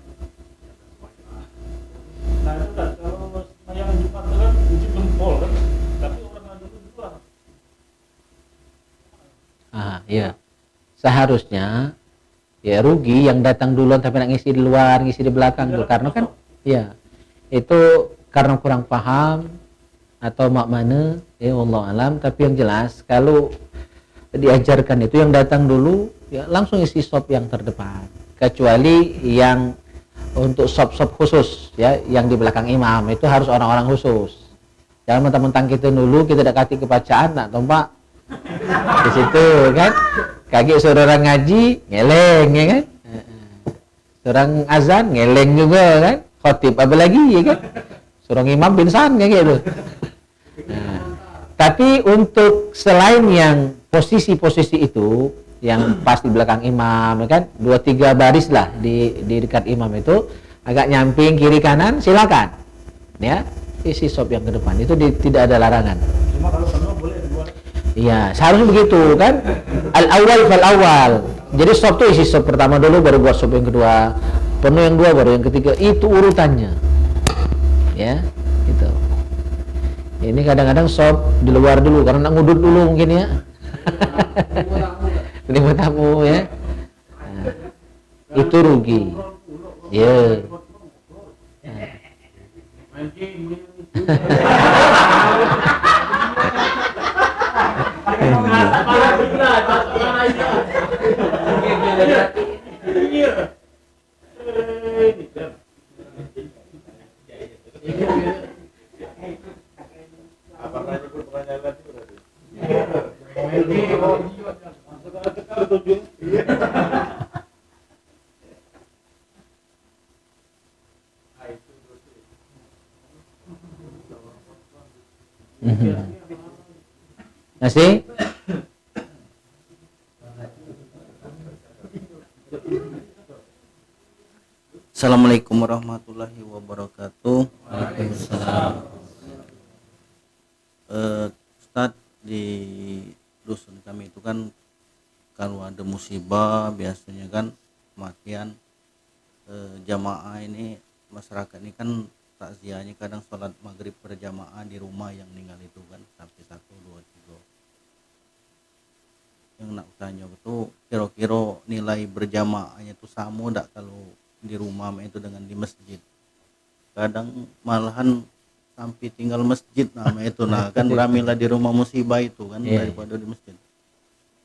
Nah, itu kan kalau sembahyang Jumat itu kan uji jempol kan. Tapi orang yang dulu luar. Iya. Seharusnya ya rugi yang datang duluan tapi nak ngisi di luar, ngisi di belakang tuh, karena kan ya itu karena kurang paham atau makmana ya Allah alam. Tapi yang jelas kalau diajarkan itu yang datang dulu ya langsung isi sop yang terdepan, kecuali yang untuk sop-sop khusus ya, yang di belakang imam itu harus orang-orang khusus. Jangan mentang-mentang kita dulu kita tidak kasih kebacaan nak tompak di situ kan, kaki suruh orang ngaji ngeleng ya kan, seorang azan ngeleng juga kan, khotib apa lagi ya kan, suruh imam pingsan kayak gitu. Nah, tapi untuk selain yang posisi-posisi itu yang pas di belakang imam ya kan, 2-3 baris lah di dekat imam itu agak nyamping kiri kanan silakan ya, isi sop yang ke depan itu tidak ada larangan. Cuma kalau penuh boleh dua. Iya, seharusnya begitu kan. Al-awwal fal awal. Jadi sop tuh isi sop pertama dulu, baru buat sop yang kedua. Penuh yang dua, baru yang ketiga. Itu urutannya. Ya, gitu. Ini kadang-kadang sop di luar dulu karena nak ngudut dulu mungkin ya. Terima tamu ya. Nah, itu rugi. Ya. Masih? Assalamualaikum warahmatullahi wabarakatuh. Ustadz, di dusun kami itu kan kalau ada musibah biasanya kan kematian, jamaah ini, masyarakat ini kan takziahnya kadang sholat maghrib berjamaah di rumah yang meninggal itu kan sampai 1, 2, 3. Yang nak tanya itu kira-kira nilai berjamaahnya itu sama enggak kalau di rumah itu dengan di masjid? Kadang malahan sampai tinggal masjid nama itu, nah kan beramilah di rumah musibah itu kan daripada di masjid.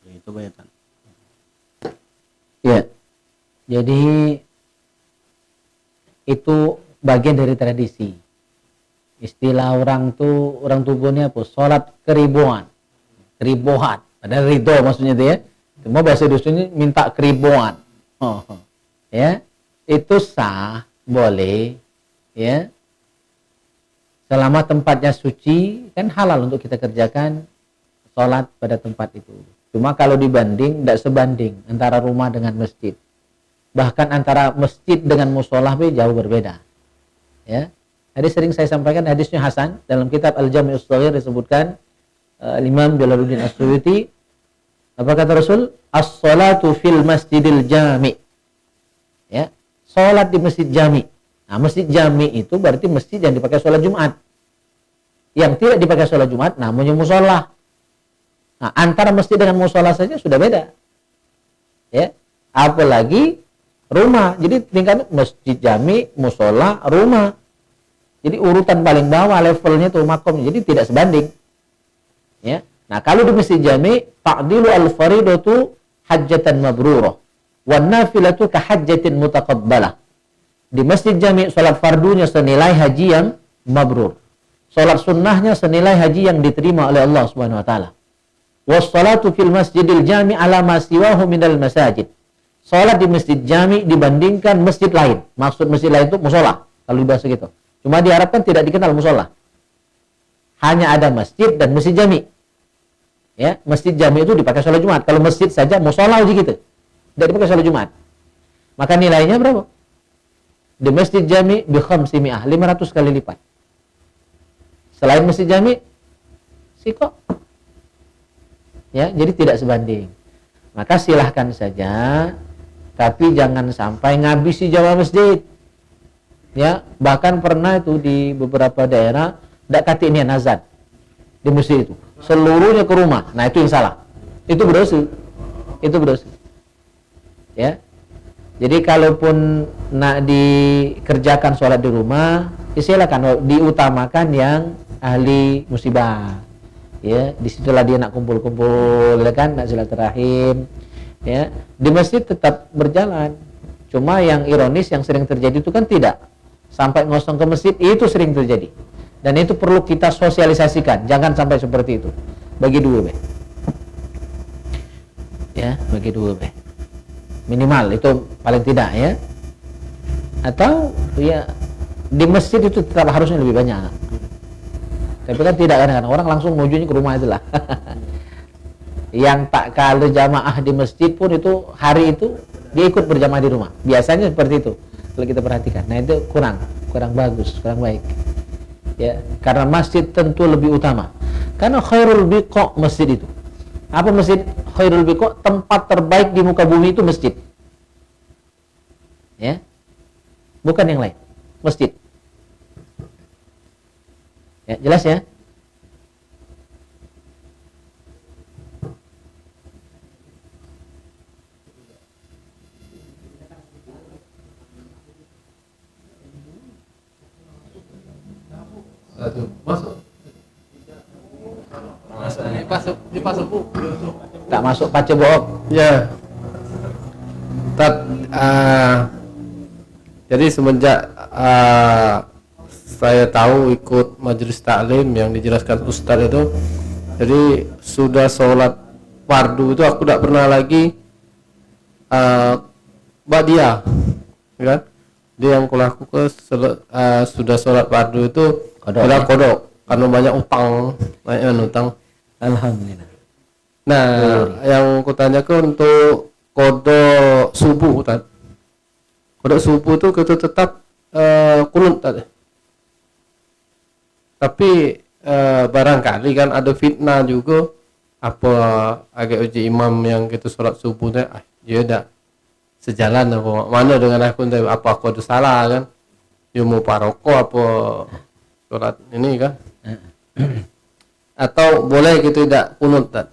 Ya, itu bayatan. Ya. Jadi itu bagian dari tradisi. Istilah orang tubuhnya apa? Sholat keribuan. Keribohan. Ada ridho maksudnya itu ya. Cuma bahasa dusunnya minta keribuan. Ya. Itu sah, boleh, ya. Selama tempatnya suci, kan halal untuk kita kerjakan sholat pada tempat itu. Cuma kalau dibanding, tidak sebanding antara rumah dengan masjid. Bahkan antara masjid dengan musolah jauh berbeda. Ya. Hadis sering saya sampaikan, hadisnya Hasan dalam kitab Al-Jami' As-Shaghir disebutkan Imam Jalaluddin As-Suyuti, apa kata Rasul? As-salatu fil masjidil jami'. Ya. Sholat di masjid jami. Nah, masjid jami itu berarti masjid yang dipakai sholat Jumat. Yang tidak dipakai sholat Jumat namanya musola. Nah, antara masjid dengan musola saja sudah beda. Ya, apalagi rumah. Jadi tingkat masjid jami, musola, rumah. Jadi urutan paling bawah levelnya tuh makomnya. Jadi tidak sebanding. Ya. Nah, kalau di masjid jami, ta'dilu al-faridatu hajjatan mabrurah. Wan nafilatu kahajjatin mutaqabbalah. Di masjid jami salat fardunya senilai haji yang mabrur. Salat sunnahnya senilai haji yang diterima oleh Allah Subhanahu wa taala. Was salatu fil masjidil jami ala ma siwahu minal masajid. Salat di masjid jami dibandingkan masjid lain. Maksud masjid lain itu musola kalau dibahas gitu. Cuma diharapkan tidak dikenal musola. Hanya ada masjid dan masjid jami. Ya, masjid jami itu dipakai salat Jumat. Kalau masjid saja musola aja gitu. Tidak dipakai sholat Jumat. Maka nilainya berapa? Di masjid jami bi 500 kali lipat. Selain masjid jami siko. Ya, jadi tidak sebanding. Maka silahkan saja, tapi jangan sampai ngabisi jamaah masjid. Ya, bahkan pernah itu di beberapa daerah ndak kati ini azan di masjid itu. Seluruhnya ke rumah. Nah, itu yang salah. Itu berdosa. Itu berdosa. Ya, jadi kalaupun nak dikerjakan sholat di rumah, silakan diutamakan yang ahli musibah. Ya, disitulah dia nak kumpul-kumpul, ya kan, nak silaturahim. Ya, di masjid tetap berjalan. Cuma yang ironis yang sering terjadi itu kan tidak. Sampai ngosong ke masjid itu sering terjadi. Dan itu perlu kita sosialisasikan. Jangan sampai seperti itu. Bagi dua, Be. Ya, bagi dua, Be. Minimal itu paling tidak ya. Atau ya di masjid itu tetap harusnya lebih banyak. Tapi kan tidak, kan orang langsung menujunya ke rumah itulah. Yang tak kalau jamaah di masjid pun itu hari itu dia ikut berjamaah di rumah. Biasanya seperti itu kalau kita perhatikan. Nah itu kurang bagus, kurang baik. Ya, karena masjid tentu lebih utama. Karena khairul biqa masjid itu. Apa masjid? Khairul biqa, tempat terbaik di muka bumi itu masjid. Ya. Bukan yang lain. Masjid. Ya, jelas ya? Dipasuk Bu. Tak masuk pace bohong. Ya. Jadi semenjak saya tahu ikut majelis taklim yang dijelaskan Ustadz itu, jadi sudah sholat fardu itu aku tidak pernah lagi ba'diyah, kan? Dia yang kulakukan sudah sholat fardu itu adalah kodok karena banyak utang. Alhamdulillah. Nah, yang kutanyakan untuk kodok subuh tadi. Kodok subuh itu kita tetap kunut tadi. Tapi barangkali kan ada fitnah juga, apa agak uji imam yang kita sholat subuh tadi, dia dah sejalan apa mana dengan aku, apa aku ada salah kan? Dia mau paroko apa sholat ini kan? Atau boleh gitu tidak kunut tadi?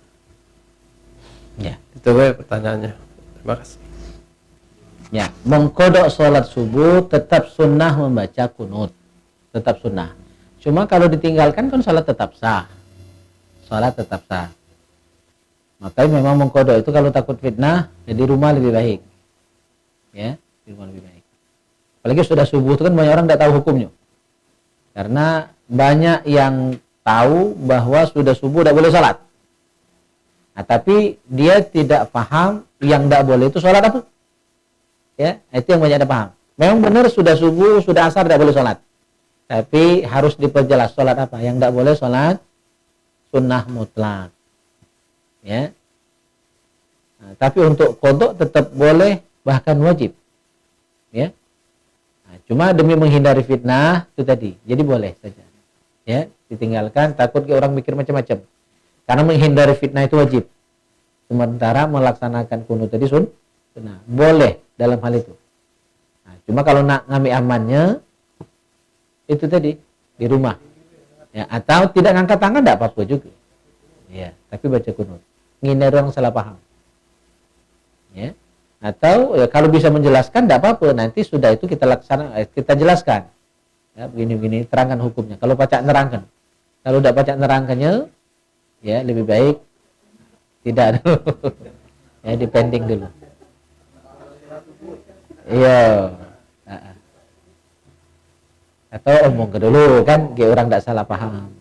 Ya. Itu pertanyaannya. Terima kasih. Ya, mengkodok sholat subuh tetap sunnah membaca kunut, tetap sunnah. Cuma kalau ditinggalkan kan sholat tetap sah, Makanya memang mengkodok itu kalau takut fitnah, ya di rumah lebih baik, ya di rumah lebih baik. Apalagi sudah subuh itu kan banyak orang tidak tahu hukumnya, karena banyak yang tahu bahwa sudah subuh tidak boleh sholat. Nah, tapi dia tidak paham yang tidak boleh itu sholat apa. Ya, itu yang banyak ada paham. Memang benar sudah subuh, sudah asar tidak boleh sholat. Tapi harus diperjelas sholat apa. Yang tidak boleh sholat sunnah mutlak. Ya. Nah, tapi untuk kodok tetap boleh, bahkan wajib. Ya. Nah, cuma demi menghindari fitnah itu tadi. Jadi boleh saja. Ya, ditinggalkan takut orang mikir macam-macam. Karena menghindari fitnah itu wajib. Sementara melaksanakan kunut tadi sunnah. Boleh dalam hal itu. Nah, cuma kalau nak ngambil amannya itu tadi di rumah. Ya, atau tidak ngangkat tangan tidak apa-apa juga. Ya, tapi baca kunut. Ngindari orang salah paham. Ya. Atau ya, kalau bisa menjelaskan tidak apa-apa, nanti sudah itu kita jelaskan. Ya, begini-begini terangkan hukumnya. Kalau pacak nerangkan. Kalau tidak pacak nerangkannya, ya lebih baik tidak dulu. Ya, dipending dulu. Iya. Atau omong ke dulu kan, kayak orang tidak salah paham.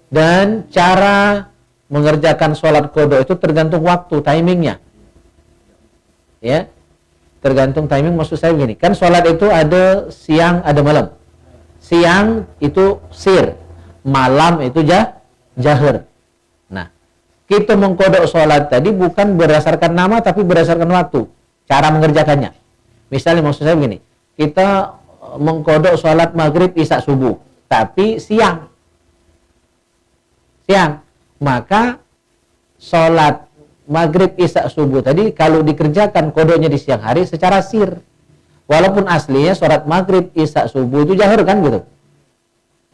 Dan cara mengerjakan sholat qada itu tergantung waktu, timingnya. Ya, tergantung timing. Maksud saya begini, kan sholat itu ada siang, ada malam. Siang itu sir, malam itu jahar. Nah, kita mengkodok sholat tadi bukan berdasarkan nama, tapi berdasarkan waktu, cara mengerjakannya. Misalnya maksud saya begini, kita mengkodok sholat maghrib, isya, subuh, tapi siang, maka sholat maghrib, isya, subuh tadi kalau dikerjakan kodoknya di siang hari secara sir, walaupun aslinya sholat maghrib, isya, subuh itu jahar kan gitu.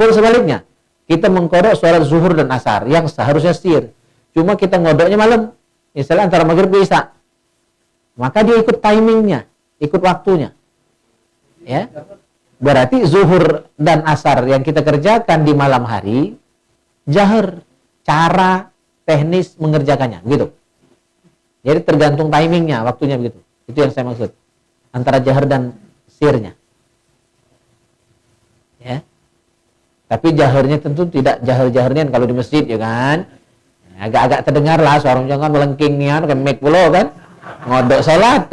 Pun sebaliknya, kita mengkodok sholat zuhur dan asar yang seharusnya sir, cuma kita ngodoknya malam, misalnya antara maghrib dan isya, maka dia ikut timingnya, ikut waktunya. Ya, berarti zuhur dan asar yang kita kerjakan di malam hari jahar, cara teknis mengerjakannya gitu. Jadi tergantung timingnya, waktunya begitu. Itu yang saya maksud. Antara jahar dan sirnya. Ya. Tapi jaharnya tentu tidak jahar-jaharnya kalau di masjid ya kan. Agak-agak terdengar lah suara jangan melengking nian kan mic pulau kan. Ngodok salat.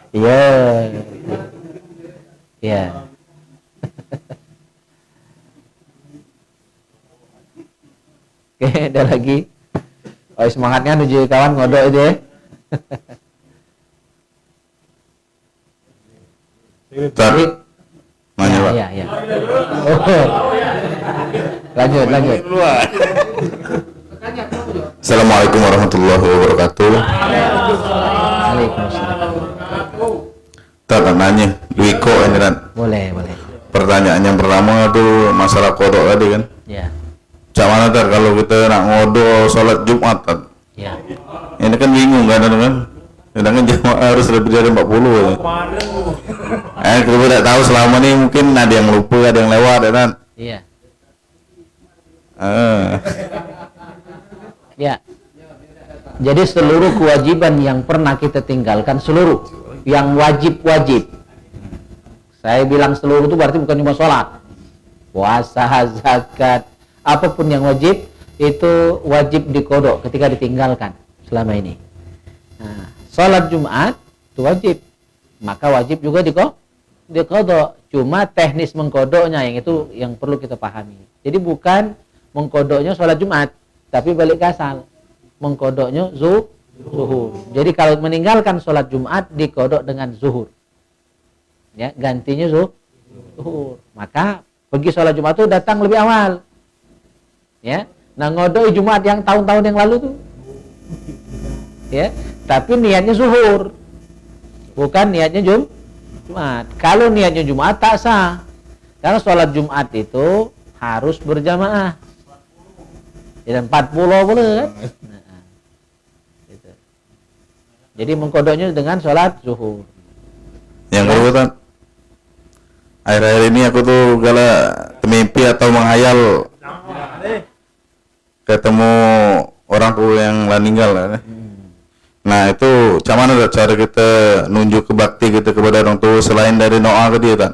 Iya. Iya. Oke, ada lagi. Oh, semangatnya nuju kawan ngodok aja. Ustaz, nanya Pak. Iya, iya. Oh. Lanjut. Assalamualaikum warahmatullahi wabarakatuh. Waalaikumsalam. Ustaz, nanya, Dwiko ini kan. Boleh. Pertanyaan yang pertama itu masalah kodok tadi kan. Ya. Cak mana Tar kalau kita nak ngodok sholat Jumat Tar? Ya. Ini kan bingung kan sedangkan jamaah harus lebih dari 40 ya. Kita tidak tahu selama ini mungkin ada yang lupa, ada yang lewat ya kan. Iya. Ya. Jadi seluruh kewajiban yang pernah kita tinggalkan, seluruh yang wajib. Saya bilang seluruh itu berarti bukan cuma sholat, puasa, zakat, apapun yang wajib itu wajib dikodok ketika ditinggalkan selama ini. Nah, sholat Jumat itu wajib, maka wajib juga dikodok. Cuma teknis mengkodoknya yang itu yang perlu kita pahami. Jadi bukan mengkodoknya sholat Jumat, tapi balik ke asal mengkodoknya zuhur. Jadi kalau meninggalkan sholat Jumat dikodok dengan zuhur, ya gantinya zuhur. Maka pergi sholat Jumat itu datang lebih awal, ya. Nah ngodok Jumat yang tahun-tahun yang lalu tuh, ya. Tapi niatnya zuhur, bukan niatnya Jumat. Kalau niatnya Jumat tak sah, karena sholat Jumat itu harus berjamaah. Dan 40 boleh kan? Nah, gitu. Jadi mengkodoknya dengan sholat zuhur. Yang kedua kan, akhir-akhir ini aku tuh gala mimpi atau menghayal ketemu orang tua yang meninggal kan. Nah itu macam mana cara kita nunjuk kebakti kita kepada orang tua selain dari doa ke dia kan?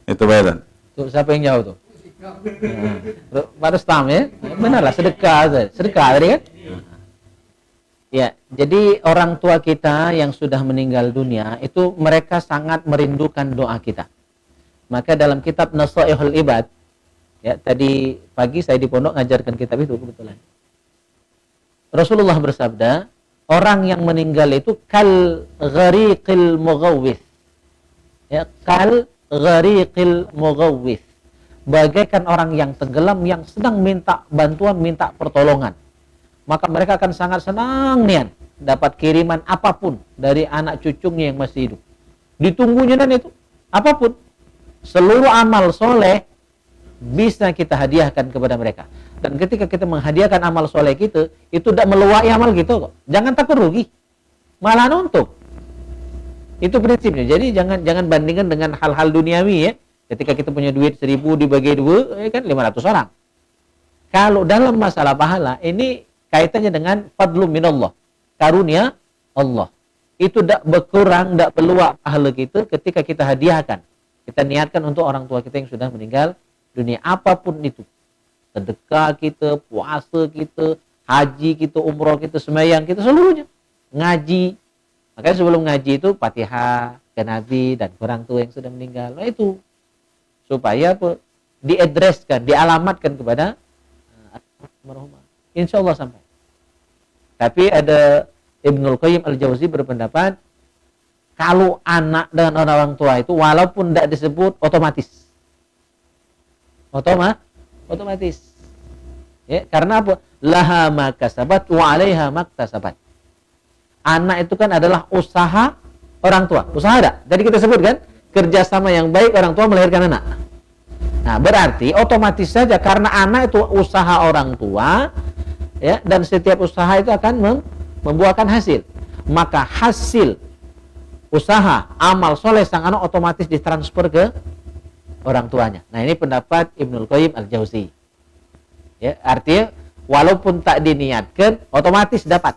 Itu baik kan? Tuh siapa yang jauh tuh? Pada stam ya, benarlah sedekah tadi kan? Ya, jadi orang tua kita yang sudah meninggal dunia itu mereka sangat merindukan doa kita. Maka dalam kitab Nasaihul Ibad, ya tadi pagi saya di pondok ngajarkan kitab itu kebetulan. Rasulullah bersabda, orang yang meninggal itu kal ghariqil mughawwith. Ya, kal ghariqil mughawwith. Bagaikan orang yang tenggelam yang sedang minta bantuan, minta pertolongan. Maka mereka akan sangat senang nian dapat kiriman apapun dari anak cucunya yang masih hidup. Ditunggunya dan itu apapun. Seluruh amal soleh bisa kita hadiahkan kepada mereka. Dan ketika kita menghadiahkan amal soleh kita, itu tidak meluai amal gitu kok. Jangan takut rugi, malah untung. Itu prinsipnya. Jadi jangan bandingkan dengan hal-hal duniawi ya. Ketika kita punya duit 1000 dibagi 2, ya kan 500 orang. Kalau dalam masalah pahala, ini kaitannya dengan fadlu minallah, karunia Allah. Itu tidak berkurang, tidak peluang pahala kita ketika kita hadiahkan. Kita niatkan untuk orang tua kita yang sudah meninggal dunia, apapun itu. Sedekah kita, puasa kita, haji kita, umroh kita, sembahyang kita, seluruhnya. Ngaji. Makanya sebelum ngaji itu Fatihah ke Nabi dan orang tua yang sudah meninggal. Nah itu. Supaya diadreskan, dialamatkan kepada almarhumah. Insya Allah sampai. Tapi ada Ibnul Qayyim Al-Jauzi berpendapat kalau anak dan orang tua itu walaupun tidak disebut otomatis. Otomatis. Ya, karena apa? Laha ma kasabat wa 'alaiha maktasabat. Anak itu kan adalah usaha orang tua. Usaha ada. Jadi kita sebut kan kerjasama yang baik orang tua melahirkan anak. Nah, berarti otomatis saja karena anak itu usaha orang tua, ya, dan setiap usaha itu akan membuahkan hasil. Maka hasil usaha amal soleh sang anak otomatis ditransfer ke orang tuanya. Nah, ini pendapat Ibnul Qayyim Al-Jauzi. Ya, artinya walaupun tak diniatkan otomatis dapat.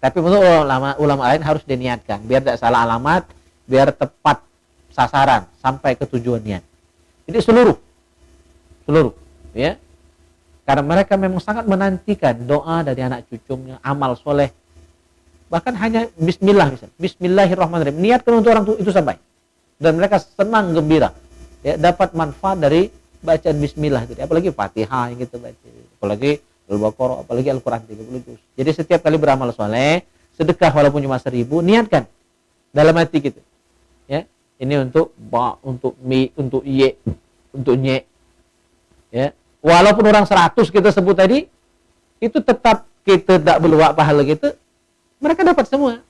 Tapi menurut ulama lain harus diniatkan biar tidak salah alamat, biar tepat sasaran sampai ke tujuannya. Jadi seluruh ya. Karena mereka memang sangat menantikan doa dari anak cucunya, amal soleh. Bahkan hanya bismillah misalnya. Bismillahirrahmanirrahim. Niatkan untuk orang itu sampai. Dan mereka senang, gembira. Ya, dapat manfaat dari bacaan bismillah itu. Apalagi Fatihah yang kita baca. Apalagi Al-Baqarah, apalagi Al-Quran 30 juz. Jadi setiap kali beramal soleh, sedekah walaupun cuma 1.000, niatkan dalam hati kita. Ya, ini untuk ba, untuk mi, untuk ye, untuk nye. Ya, walaupun orang 100 kita sebut tadi, itu tetap kita tidak berluak pahala kita, mereka dapat semua.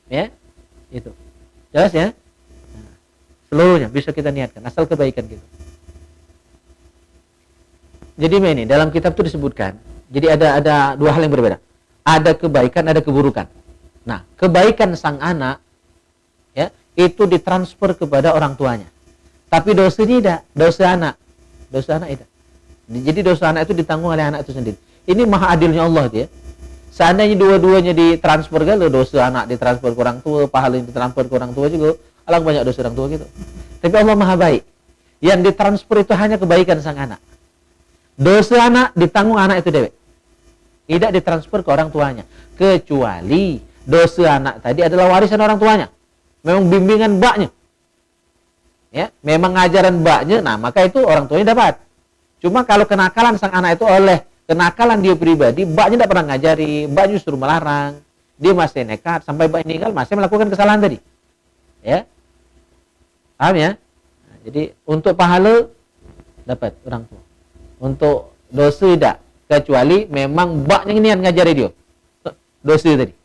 Ya, itu. Jelas ya? Nah, seluruhnya bisa kita niatkan, asal kebaikan kita. Jadi ini dalam kitab itu disebutkan, jadi ada dua hal yang berbeda. Ada kebaikan, ada keburukan. Nah, kebaikan sang anak, ya, itu ditransfer kepada orang tuanya. Tapi dosa tidak, dosa anak tidak. Jadi dosa anak itu ditanggung oleh anak itu sendiri. Ini maha adilnya Allah ya. Seandainya dua-duanya ditransfer kalau dosa anak ditransfer ke orang tua, pahala yang ditransfer ke orang tua juga, alangkah banyak dosa orang tua gitu. Tapi Allah maha baik. Yang ditransfer itu hanya kebaikan sang anak. Dosa anak ditanggung anak itu dewek. Tidak ditransfer ke orang tuanya. Kecuali dosa anak tadi adalah warisan orang tuanya. Memang bimbingan baknya. Ya, memang ajaran baknya, nah maka itu orang tuanya dapat. Cuma kalau kenakalan sang anak itu oleh kenakalan dia pribadi, baknya tidak pernah ngajari, baknya justru melarang, dia masih nekat sampai bak meninggal masih melakukan kesalahan tadi. Ya, paham ya? Nah, jadi untuk pahala dapat orang tua, untuk dosa tidak, kecuali memang baknya ini yang ngajari dia dosa tadi.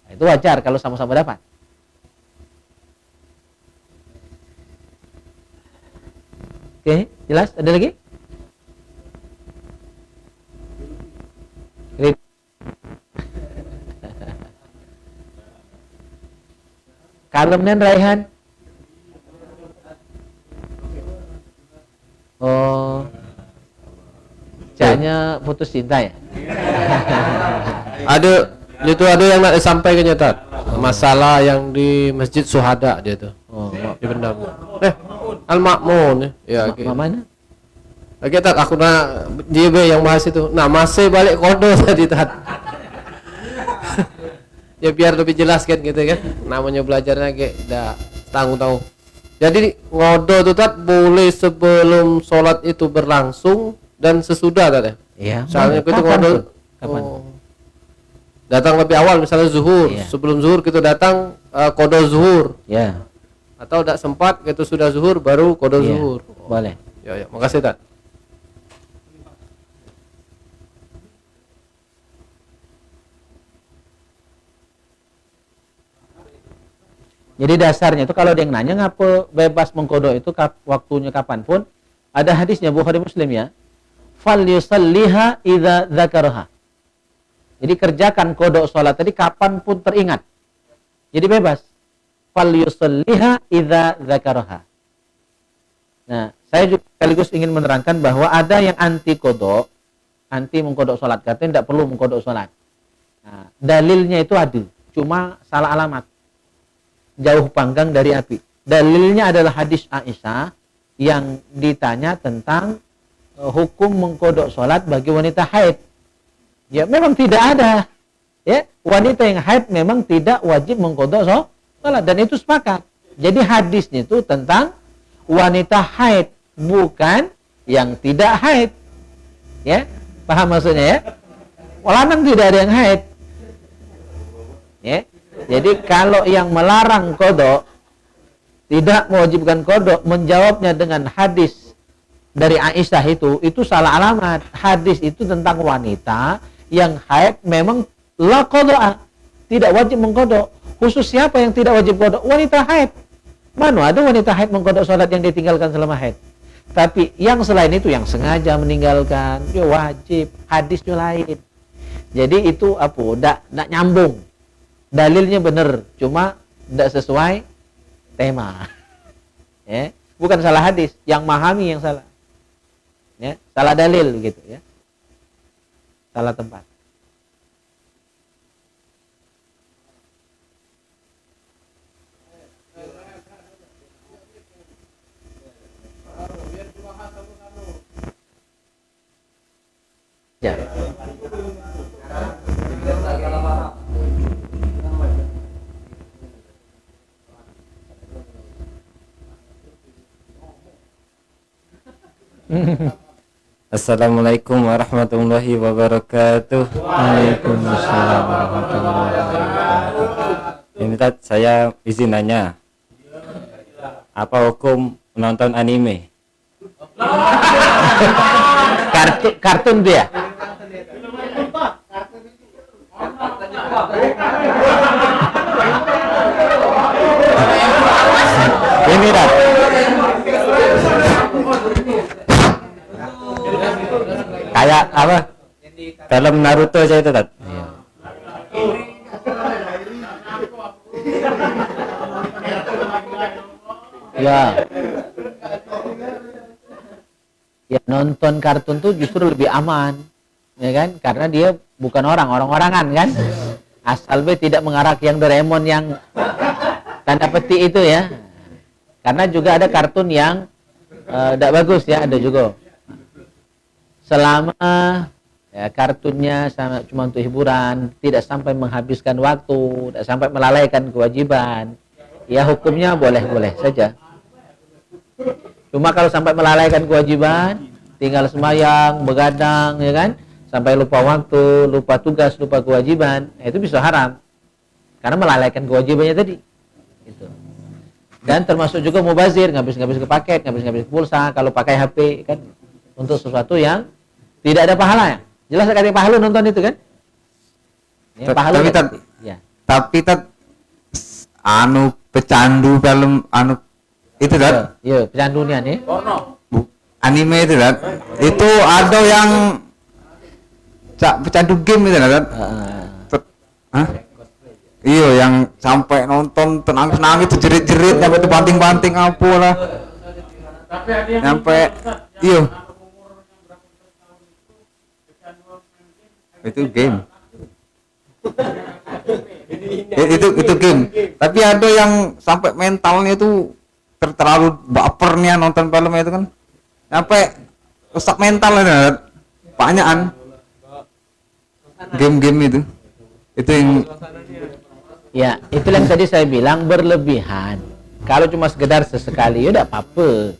Nah, itu wajar kalau sama-sama dapat. Oke, jelas? Ada lagi? Kalem dan Raihan. Oh, caknya putus cinta ya? Ada yang nak disampaikan Tat. Masalah yang di Masjid Syuhada dia tuh. Oh, Di Bendam. Al-Ma'mun ya. Mana? Oke Tat, aku nak dia yang bahas itu. Nah, masih balik kodo tadi Tat. Ya biar lebih jelas kan gitu kan. Namanya belajarnya kayak udah tanggung-tanggung. Jadi ngodo itu Tat boleh sebelum sholat itu berlangsung dan sesudah Tat ya. Iya. Soalnya kita Kapan ngodo tuh? Kapan? Datang lebih awal misalnya zuhur. Iya. Sebelum zuhur kita datang kodo zuhur. Ya. Atau tidak sempat kita sudah zuhur baru kodo Iya. zuhur. Boleh. Ya, makasih Tat. Jadi dasarnya itu kalau ada yang nanya ngapa bebas mengkodok itu waktunya kapanpun, ada hadisnya Bukhari Muslim ya. Fal yusalliha idza dzakaraha. Jadi kerjakan kodok sholat tadi kapanpun teringat. Jadi bebas. Fal yusalliha idza dzakaraha. Nah, saya juga sekaligus ingin menerangkan bahwa ada yang anti kodok, anti mengkodok sholat, katanya tidak perlu mengkodok sholat. Nah, dalilnya itu ada, cuma salah alamat. Jauh panggang dari api. Dalilnya adalah hadis Aisyah yang ditanya tentang hukum mengkodok sholat bagi wanita haid. Ya memang tidak ada. Ya, wanita yang haid memang tidak wajib mengkodok sholat dan itu sepakat. Jadi hadisnya itu tentang wanita haid, bukan yang tidak haid. Ya, paham maksudnya ya? Lanang tidak ada yang haid. Ya. Jadi kalau yang melarang kodok, tidak mewajibkan kodok, menjawabnya dengan hadis dari Aisyah itu salah alamat. Hadis itu tentang wanita yang haid memang la kodoa, tidak wajib mengkodok. Khusus siapa yang tidak wajib kodok? Wanita haid. Mana ada wanita haid mengkodok sholat yang ditinggalkan selama haid? Tapi yang selain itu, yang sengaja meninggalkan, ya wajib. Hadisnya lain. Jadi itu apa? Tidak nyambung. Dalilnya benar, cuma tidak sesuai tema. Ya, bukan salah hadis, yang memahami yang salah. Ya, salah dalil gitu ya. salah tempat. Ya. Assalamualaikum warahmatullahi wabarakatuh. Waalaikumsalam warahmatullahi wabarakatuh. Ini Tat, saya izin nanya. Apa hukum menonton anime? Kartun dia. Ini Tat. Kayak apa? Film Naruto saya itu Tat. Ya. Ya, nonton kartun tuh justru lebih aman, ya kan? Karena dia bukan orang-orangan kan? Asal be tidak mengarah ke yang Doraemon yang tanda petik itu ya. Karena juga ada kartun yang tidak bagus ya, ada juga. Selama ya, kartunnya cuma untuk hiburan, tidak sampai menghabiskan waktu, tidak sampai melalaikan kewajiban, ya hukumnya boleh-boleh saja. Cuma kalau sampai melalaikan kewajiban, tinggal sembahyang, begadang, ya kan, sampai lupa waktu, lupa tugas, lupa kewajiban, itu bisa haram, karena melalaikan kewajibannya tadi. Gitu. Dan termasuk juga mubazir, ngabis-ngabis ke paket, ngabis-ngabis ke pulsa, kalau pakai HP kan, untuk sesuatu yang tidak ada pahalanya. Jelas sekali pahala nonton itu kan? Ya, pahala Tapi Tat, ya. tapi Tat, anu pecandu film anu itu Tat, Iya, pecandu nih. anime itu Tat. Itu ada yang pecandu game itu Tat. Hah? Iya, yang sampai nonton tenang-tenang itu jerit-jerit sampai itu banting-banting apa lah. Sampai iya. Itu game. Itu game. Tapi ada yang sampai mentalnya itu terlalu bapernya nonton film itu kan. Sampai rusak mental ya. Banyakan game-game itu. Itu yang Ya, itu yang tadi saya bilang berlebihan. Kalau cuma sekedar sesekali, ya udah apa-apa.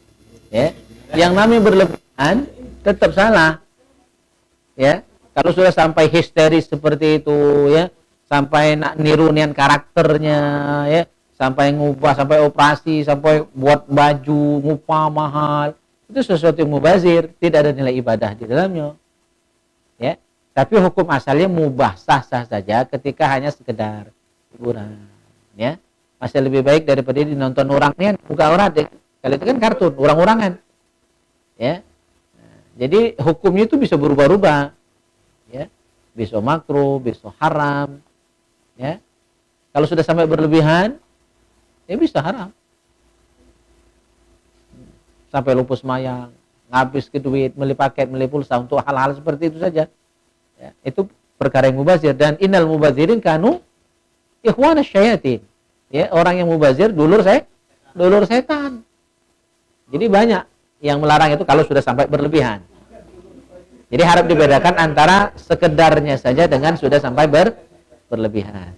Ya, yang namanya berlebihan tetap salah. Ya, kalau sudah sampai histeris seperti itu, ya, sampai nak nirunian karakternya, ya, sampai ngubah, sampai operasi, sampai buat baju, ngupah mahal, itu sesuatu yang mubazir, tidak ada nilai ibadah di dalamnya. Ya, tapi hukum asalnya mubah, sah-sah saja ketika hanya sekedar hiburan, ya, masih lebih baik daripada dinonton orangnya buka orang deh. Kalau itu kan kartun orang-orangan, ya. Nah, jadi hukumnya itu bisa berubah-ubah, ya, bisa makruh, bisa haram, ya. Kalau sudah sampai berlebihan, ya bisa haram, sampai lupa semayang, ngabis ke duit, beli paket, beli pulsa untuk hal-hal seperti itu saja, ya, itu perkara yang mubazir. Dan innal mubazirin kanu ikhwana syayatin, ya, orang yang mubazir dulur setan. Jadi banyak yang melarang itu kalau sudah sampai berlebihan. Jadi harap dibedakan antara sekedarnya saja dengan sudah sampai berlebihan.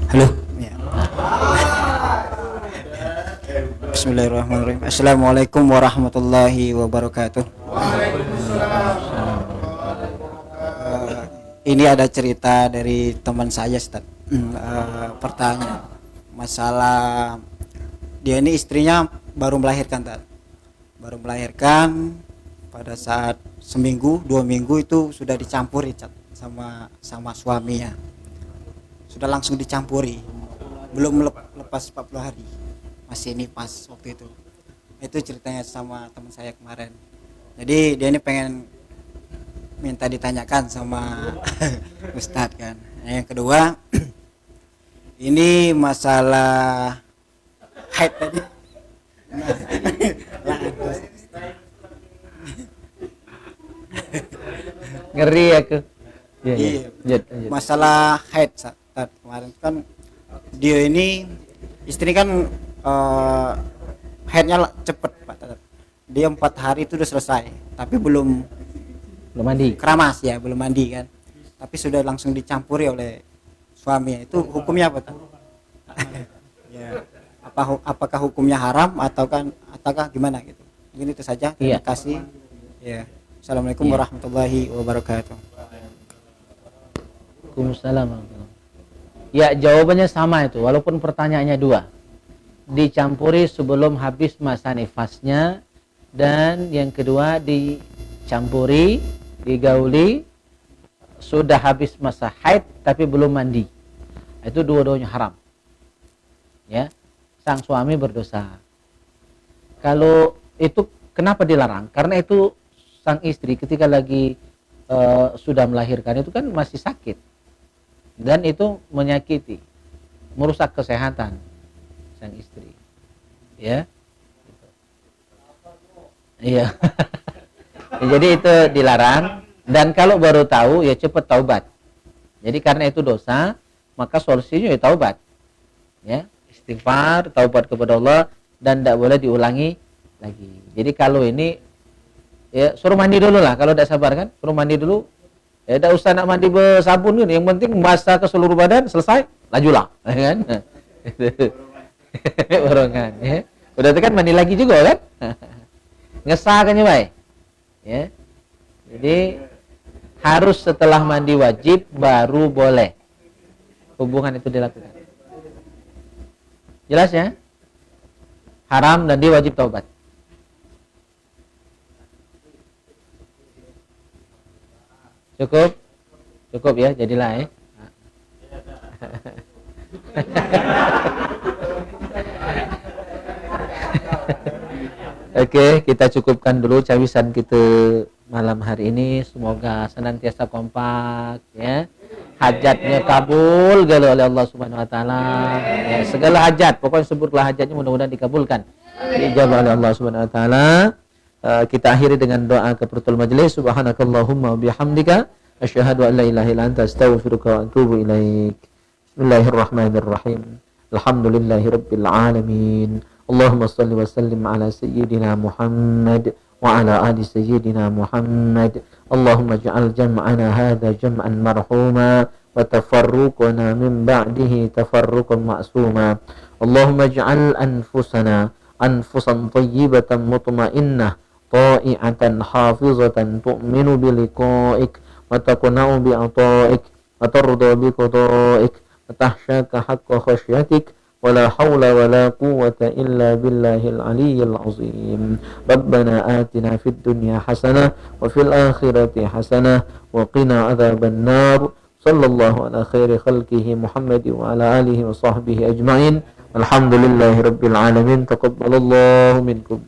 halo. Ya. Bismillahirrahmanirrahim. Assalamualaikum warahmatullahi wabarakatuh. Ini ada cerita dari teman saya, Ustaz. Pertanyaan masalah dia ini istrinya baru melahirkan, Ustaz. Baru melahirkan pada saat seminggu, 2 minggu itu sudah dicampuri, Ustaz, sama suaminya. Sudah langsung dicampuri. Belum lepas 40 hari. Masih ini pas waktu itu ceritanya sama teman saya kemarin. Jadi dia ini pengen minta ditanyakan sama Ustadz kan. Nah, yang kedua ini masalah haid tadi. Ngeri aku. Iya, iya. Iya. Lanjut, lanjut. Masalah haid Ustadz. Kemarin kan dia ini istri kan haidnya cepet Pak. Dia 4 hari itu udah selesai, tapi belum Belum mandi. keramas ya, belum mandi kan. Tapi sudah langsung dicampuri oleh suaminya. Itu hukumnya apa, Ustadz? Ya. Apakah hukumnya haram ataukah gimana gitu? Mungkin itu saja. Terima Iya. kasih. Ya. Assalamualaikum Iya. warahmatullahi wabarakatuh. Waalaikumsalam. Ya, jawabannya sama itu, walaupun pertanyaannya dua. Dicampuri sebelum habis masa nifasnya, dan yang kedua dicampuri, digauli sudah habis masa haid tapi belum mandi. Itu dua-duanya haram. Ya, sang suami berdosa. Kalau itu kenapa dilarang? Karena itu sang istri ketika lagi sudah melahirkan itu kan masih sakit. Dan itu menyakiti, merusak kesehatan sang istri. Ya. Iya. Jadi itu dilarang, dan kalau baru tahu ya cepat taubat. Jadi karena itu dosa, maka solusinya ya taubat. Ya, istighfar, taubat kepada Allah, dan tidak boleh diulangi lagi. Jadi kalau ini ya suruh mandi dulu lah, kalau tidak sabar kan, suruh mandi dulu. Ya tidak usah nak mandi bersabun kan, yang penting basah ke seluruh badan, selesai, lajulah, ya kan? Borongan, ya. Udah itu kan mandi lagi juga kan? Ngesah kan ya, baik. Ya. Jadi harus setelah mandi wajib baru boleh hubungan itu dilakukan. Jelas ya? Haram dan dia wajib taubat. Cukup? Cukup ya, jadilah ya. Oke, kita cukupkan dulu cawisan kita malam hari ini. Semoga senantiasa kompak ya. Hajatnya kabul oleh Allah Subhanahu wa taala. Ya, segala hajat, pokoknya sebutlah hajatnya, mudah-mudahan dikabulkan. Dijabah oleh Allah Subhanahu wa taala. Kita akhiri dengan doa kafaratul majelis. Subhanakallahumma wa bihamdika asyhadu an la ilaha illa anta astaghfiruka wa atubu ilaik. Bismillahirrahmanirrahim. Alhamdulillahirabbil alamin. Allahumma salli wa sallim ala sayyidina Muhammad wa ala ali sayyidina Muhammad. Allahumma ij'al jam'ana hadha jam'an marhuma wa tafarruqana min ba'dihi tafarruqan ma'suma. Allahumma ij'al anfusana anfusan tayyibatan mutmainnah ta'i'atan hafizatan tu'minu biliqa'ik wa taqna'u bi'ata'ik wa tarda biqada'ik wa tahsyaka haqqa khasyatik ولا حول ولا قوة إلا بالله العلي العظيم ربنا آتنا في الدنيا حسنة وفي الآخرة حسنة وقنا عذاب النار صلى الله على خير خلقه محمد وعلى آله وصحبه أجمعين الحمد لله رب العالمين تقبل الله منكم.